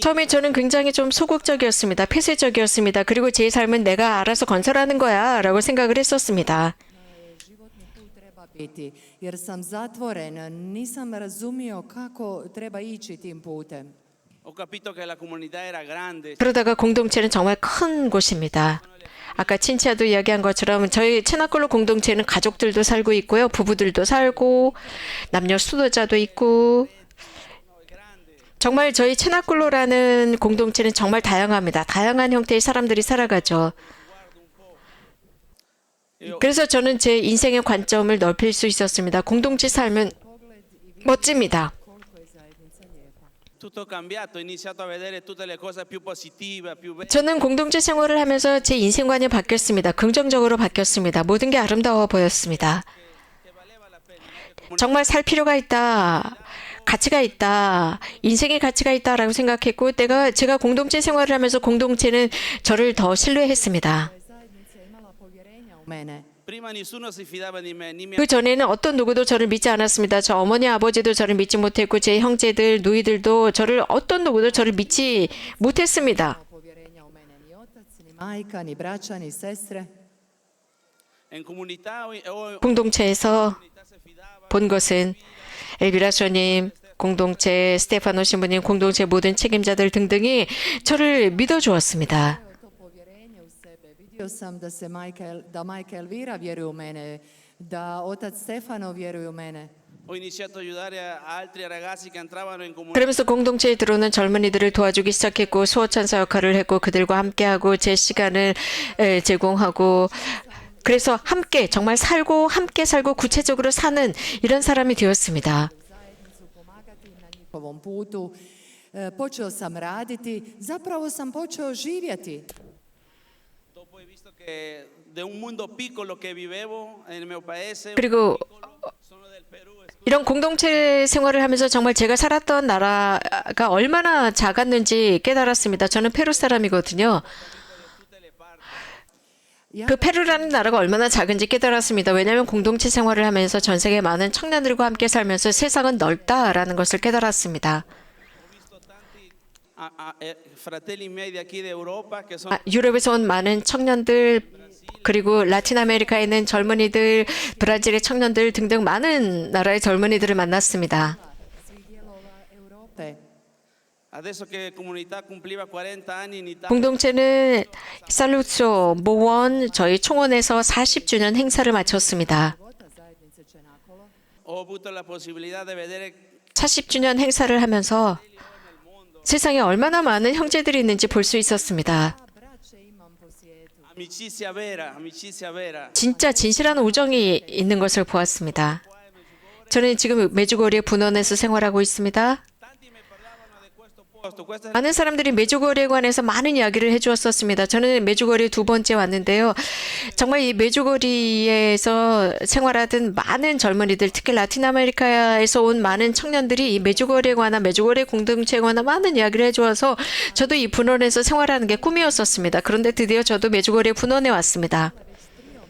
처음에 저는 굉장히 좀 소극적이었습니다. 폐쇄적이었습니다. 그리고 제 삶은 내가 알아서 건설하는 거야 라고 생각을 했었습니다. 그러다가 공동체는 정말 큰 곳입니다. 아까 친치아도 이야기한 것처럼 저희 체나콜로 공동체는 가족들도 살고 있고요. 부부들도 살고 남녀 수도자도 있고 정말 저희 체나콜로라는 공동체는 정말 다양합니다. 다양한 형태의 사람들이 살아가죠. 그래서 저는 제 인생의 관점을 넓힐 수 있었습니다. 공동체 삶은 멋집니다. 저는 공동체 생활을 하면서 제 인생관이 바뀌었습니다. 긍정적으로 바뀌었습니다. 모든 게 아름다워 보였습니다. 정말 살 필요가 있다. 가치가 있다. 인생의 가치가 있다라고 생각했고 제가 공동체 생활을 하면서 공동체는 저를 더 신뢰했습니다. Zajednica imala povjerenja u mene. Prima nessuno si fidava di me, ni mia 그 전에는 어떤 누구도 저를 믿지 않았습니다. 저 어머니 아버지도 저를 믿지 못했고 제 형제들 누이들도 어떤 누구도 저를 믿지 못했습니다. Povjerenja u mene ni otac, ni majka, ni braća, ni sestre. in comunità o 공동체에서 본 것은 엘비라쇼님, 공동체 스테파노 신부님, 공동체 모든 책임자들 등등이 저를 믿어주었습니다. To povjerenje u sebe. Vidio sam da majka Elvira vjeruje u mene, da otac Stefano vjeruje u mene. ho iniziato a aiutare altri ragazzi che entravano in comunità. 그러면서 공동체에 들어오는 젊은이들을 도와주기 시작했고 수호천사 역할을 했고 그들과 함께하고 제 시간을 제공하고 그래서 함께 정말 함께 살고 구체적으로 사는 이런 사람이 되었습니다. Zajednicu pomagati na njihovom putu. Počeo sam raditi, zapravo sam počeo živjeti. Dopo ho visto che da un mondo piccolo che vivevo nel mio paese, 그리고 sono del Perù. 이런 공동체 생활을 하면서 정말 제가 살았던 나라가 얼마나 작았는지 깨달았습니다. 저는 페루 사람이거든요. 그 페루라는 나라가 얼마나 작은지 깨달았습니다. 왜냐하면 공동체 생활을 하면서 전 세계 많은 청년들과 함께 살면서 세상은 넓다라는 것을 깨달았습니다. Fratelli miei di qui d'Europa che sono 유럽에서 온 많은 청년들 그리고 라틴 아메리카에 있는 젊은이들, 브라질의 청년들 등등 많은 나라의 젊은이들을 만났습니다. Europe. adesso che comunità compliva 40 anni in Italia. 공동체는 살루소 모원 저희 총원에서 40주년 행사를 마쳤습니다. Zajednice Čenakolo. Ho avuto la possibilità di vedere 40주년 행사를 하면서 세상에 얼마나 많은 형제들이 있는지 볼 수 있었습니다. Braće imam po svijetu. amicizia vera. 진짜 진실한 우정이 있는 것을 보았습니다. 저는 지금 메주거리의 분원에서 생활하고 있습니다. Tanti mi parlavano di questo posto, questa 많은 사람들이 메주거리에 관해서 많은 이야기를 해주었었습니다. 저는 메주거리에 두 번째 왔는데요. 정말 이 메주거리에서 생활하던 많은 젊은이들, 특히 라틴 아메리카에서 온 많은 청년들이 이 메주거리에 관한 메주거리 공동체에 관한 많은 이야기를 해주어서 저도 이 분원에서 생활하는 게 꿈이었었습니다. 그런데 드디어 저도 메주거리의 분원에 왔습니다.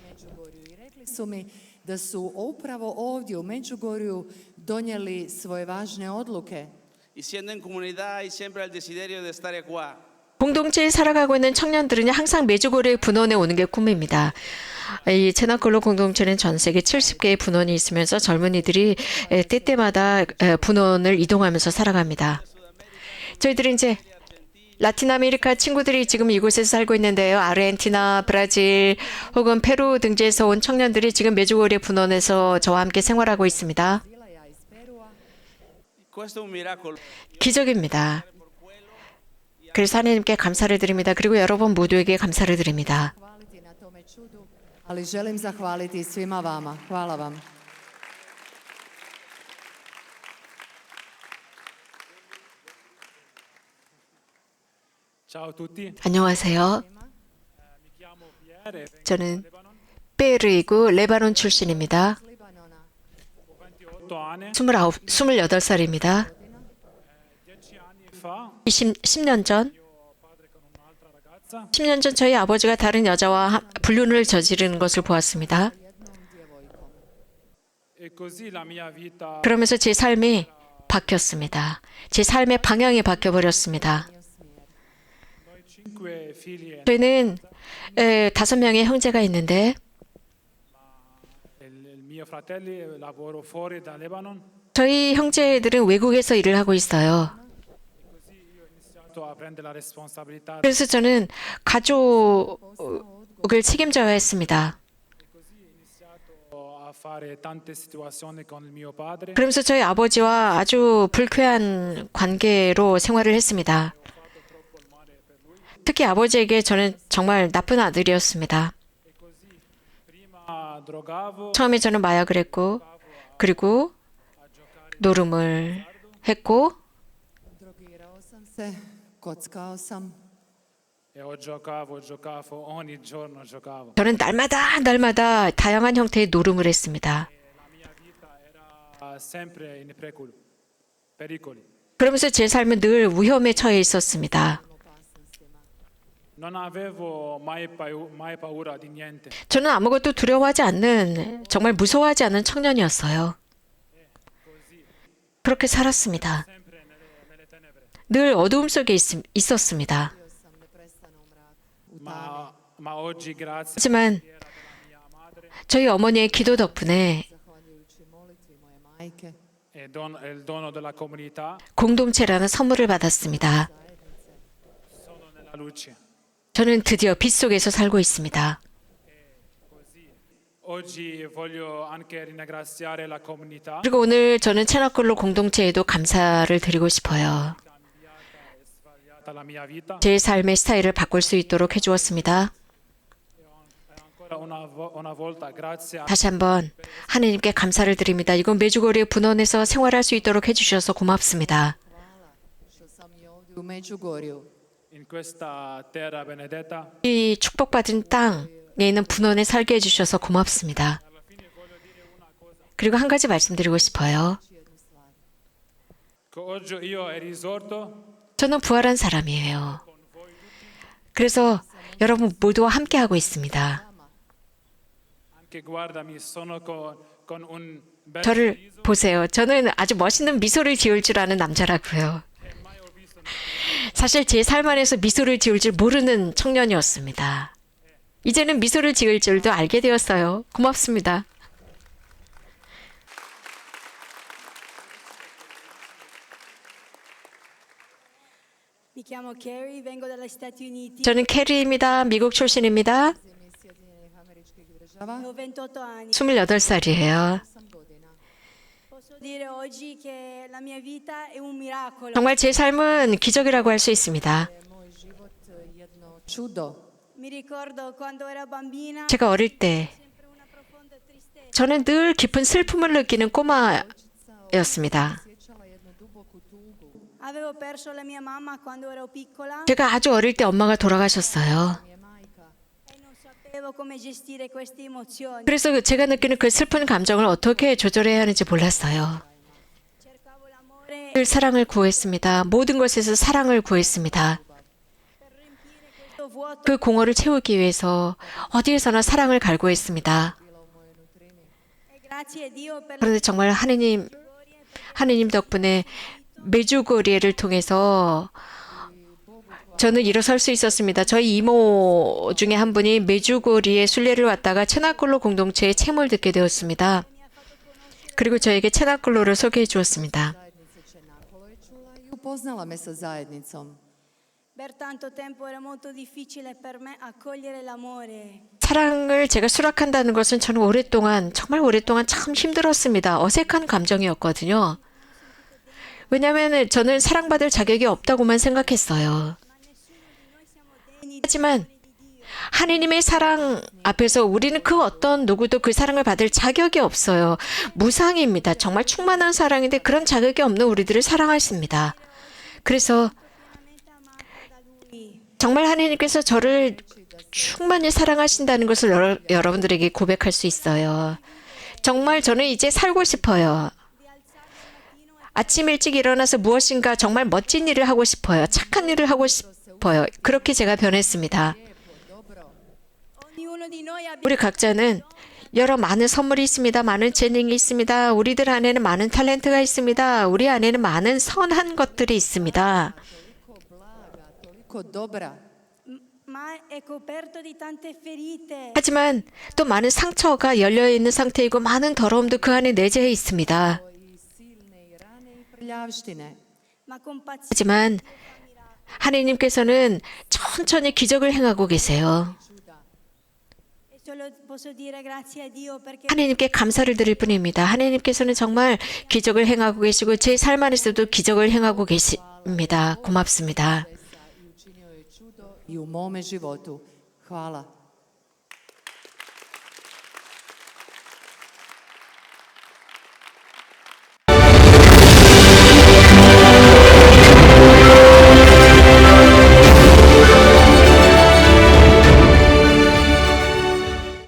Međugorju i rekli su mi da su upravo ovdje u Međugorju donijeli svoje važne odluke. essendo in comunità hai sempre il desiderio di stare qua. 공동체에 살아가고 있는 청년들은 항상 메주거리의 분원에 오는 게 꿈입니다. 이 체나콜로 공동체는 전 세계 70개의 분원이 있으면서 젊은이들이 때때마다 분원을 이동하면서 살아갑니다. 저희들이 이제 라틴 아메리카 친구들이 지금 이곳에서 살고 있는데요. 아르헨티나, 브라질 혹은 페루 등지에서 온 청년들이 지금 메주거리의 분원에서 저와 함께 생활하고 있습니다. Questo è un miracolo. 기적입니다. 그래서 하나님께 감사를 드립니다. 그리고 여러분 모두에게 감사를 드립니다. Hvaliti na tome čudu, ali želim zahvaliti i svima vama. Hvala vam. Ciao a tutti, 안녕하세요. mi chiamo Pierre, 저는 페르이고 레바논 출신입니다. Libanona. ho 28 anni. 28살입니다. 10 anni fa 10년 전 mio padre con un'altra ragazza 10년 전 저희 아버지가 다른 여자와 불륜을 저지르는 것을 보았습니다. e così la mia vita 그러면서 제 삶이 바뀌었습니다. 제 삶의 방향이 바뀌어버렸습니다. noi 5 figli 저희는 5명의 형제가 있는데 il mio fratello lavoro fuori da Lebanon. 저희 형제들은 외국에서 일을 하고 있어요. Ho iniziato a prendere la responsabilità 그래서 저는 가족을 책임져야 했습니다. a fare tante situazioni con il mio padre. 그러면서 저희 아버지와 아주 불쾌한 관계로 생활을 했습니다. 특히 아버지에게 저는 정말 나쁜 아들이었습니다. Prima drogavo, 처음에 저는 마약을 했고 그리고 노름을 했고 Drogirao sam se, kockao sam. e giocavo ogni giorno giocavo. 저는 날마다 다양한 형태의 노름을 했습니다. era sempre in pericoli. 그러면서 제 삶은 늘 위험에 처해 있었습니다. Non avevo mai paura di niente. 저는 아무것도 두려워하지 않는, 정말 무서워하지 않는 청년이었어요. 그렇게 살았습니다. 늘 어두움 속에 있었습니다. Ma oggi grazie 하지만 저희 어머니의 기도 덕분에 e il dono della comunità 공동체라는 선물을 받았습니다. sono nella luce. 저는 드디어 빛 속에서 살고 있습니다. Oggi voglio anche ringraziare la comunità 그리고 오늘 저는 채널글로 공동체에도 감사를 드리고 싶어요. la mia vita. 제 삶의 스타일을 바꿀 수 있도록 해주었습니다. Ancora una volta grazie 다시 한번 하나님께 감사를 드립니다. 이건 메주거리의 분원에서 생활할 수 있도록 해주셔서 고맙습니다. U Međugorju. in questa terra benedetta. 이 축복받은 땅에 있는 분원에 살게 해주셔서 고맙습니다. 그리고 한 가지 말씀드리고 싶어요. Che oggi io e risorto 저는 부활한 사람이에요. 그래서 여러분 모두와 함께하고 있습니다. anche guardami sono con un bel 저를 보세요. 저는 아주 멋있는 미소를 지을 줄 아는 남자라고요. 사실 제 삶 안에서 미소를 지을 줄 모르는 청년이었습니다. 이제는 미소를 지을 줄도 알게 되었어요. 고맙습니다. Mi chiamo Carrie, vengo dagli Stati Uniti. 저는 캐리입니다. 미국 출신입니다. Ho 28 anni. 28살이에요. Posso dire oggi che la mia vita è un miracolo. 정말 제 삶은 기적이라고 할 수 있습니다. Čudo. Mi ricordo quando ero bambina, 제가 어릴 때 sempre una profonda tristezza. 저는 늘 깊은 슬픔을 느끼는 꼬마였습니다. Avevo perso la mia mamma quando ero piccola 제가 아주 어릴 때 엄마가 돌아가셨어요. e non sapevo come gestire queste emozioni. 그래서 제가 느끼는 그 슬픈 감정을 어떻게 조절해야 하는지 몰랐어요. Cercavo l'amore 늘 사랑을 구했습니다. 모든 것에서 사랑을 구했습니다. questo vuoto 그 공허를 채우기 위해서 어디에서나 사랑을 갈구했습니다. e grazie a Dio per la 그런데 정말 하느님 덕분에 메주거리를 통해서 저는 일어설 수 있었습니다. 저희 이모 중에 한 분이 메주거리에 순례를 왔다가 체나클로 공동체의 책을 듣게 되었습니다. 그리고 저에게 체나클로를 소개해 주었습니다. I upoznala me sa zajednicom. per tanto tempo era molto difficile per me accogliere l'amore. 사랑을 제가 수락한다는 것은 저는 정말 오랫동안 참 힘들었습니다. 어색한 감정이었거든요. 왜냐하면 저는 사랑받을 자격이 없다고만 생각했어요. 하지만 하느님의 사랑 앞에서 우리는 그 어떤 누구도 그 사랑을 받을 자격이 없어요. 무상입니다. 정말 충만한 사랑인데 그런 자격이 없는 우리들을 사랑하십니다. 그래서 정말 하느님께서 저를 충만히 사랑하신다는 것을 여러분들에게 고백할 수 있어요. 정말 저는 이제 살고 싶어요. 아침 일찍 일어나서 무엇인가 정말 멋진 일을 하고 싶어요. 착한 일을 하고 싶어요. 그렇게 제가 변했습니다. Ognuno di noi ha 우리 각자는 여러 많은 선물이 있습니다. 많은 재능이 있습니다. 우리들 안에는 많은 탤런트가 있습니다. 우리 안에는 많은 선한 것들이 있습니다. Toliko dobra. ma è coperto di tante ferite. 하지만 또 많은 상처가 열려있는 상태이고 많은 더러움도 그 안에 내재해 있습니다. Prljavštine. Ma con pazienza 하지만 하나님께서는 천천히 기적을 행하고 계세요. e solo posso dire grazie a Dio perché 하나님께 감사를 드릴 뿐입니다. 하나님께서는 정말 기적을 행하고 계시고 제 삶 안에서도 기적을 행하고 계십니다. 고맙습니다. I učinio je čudo i u mome životu. Hvala.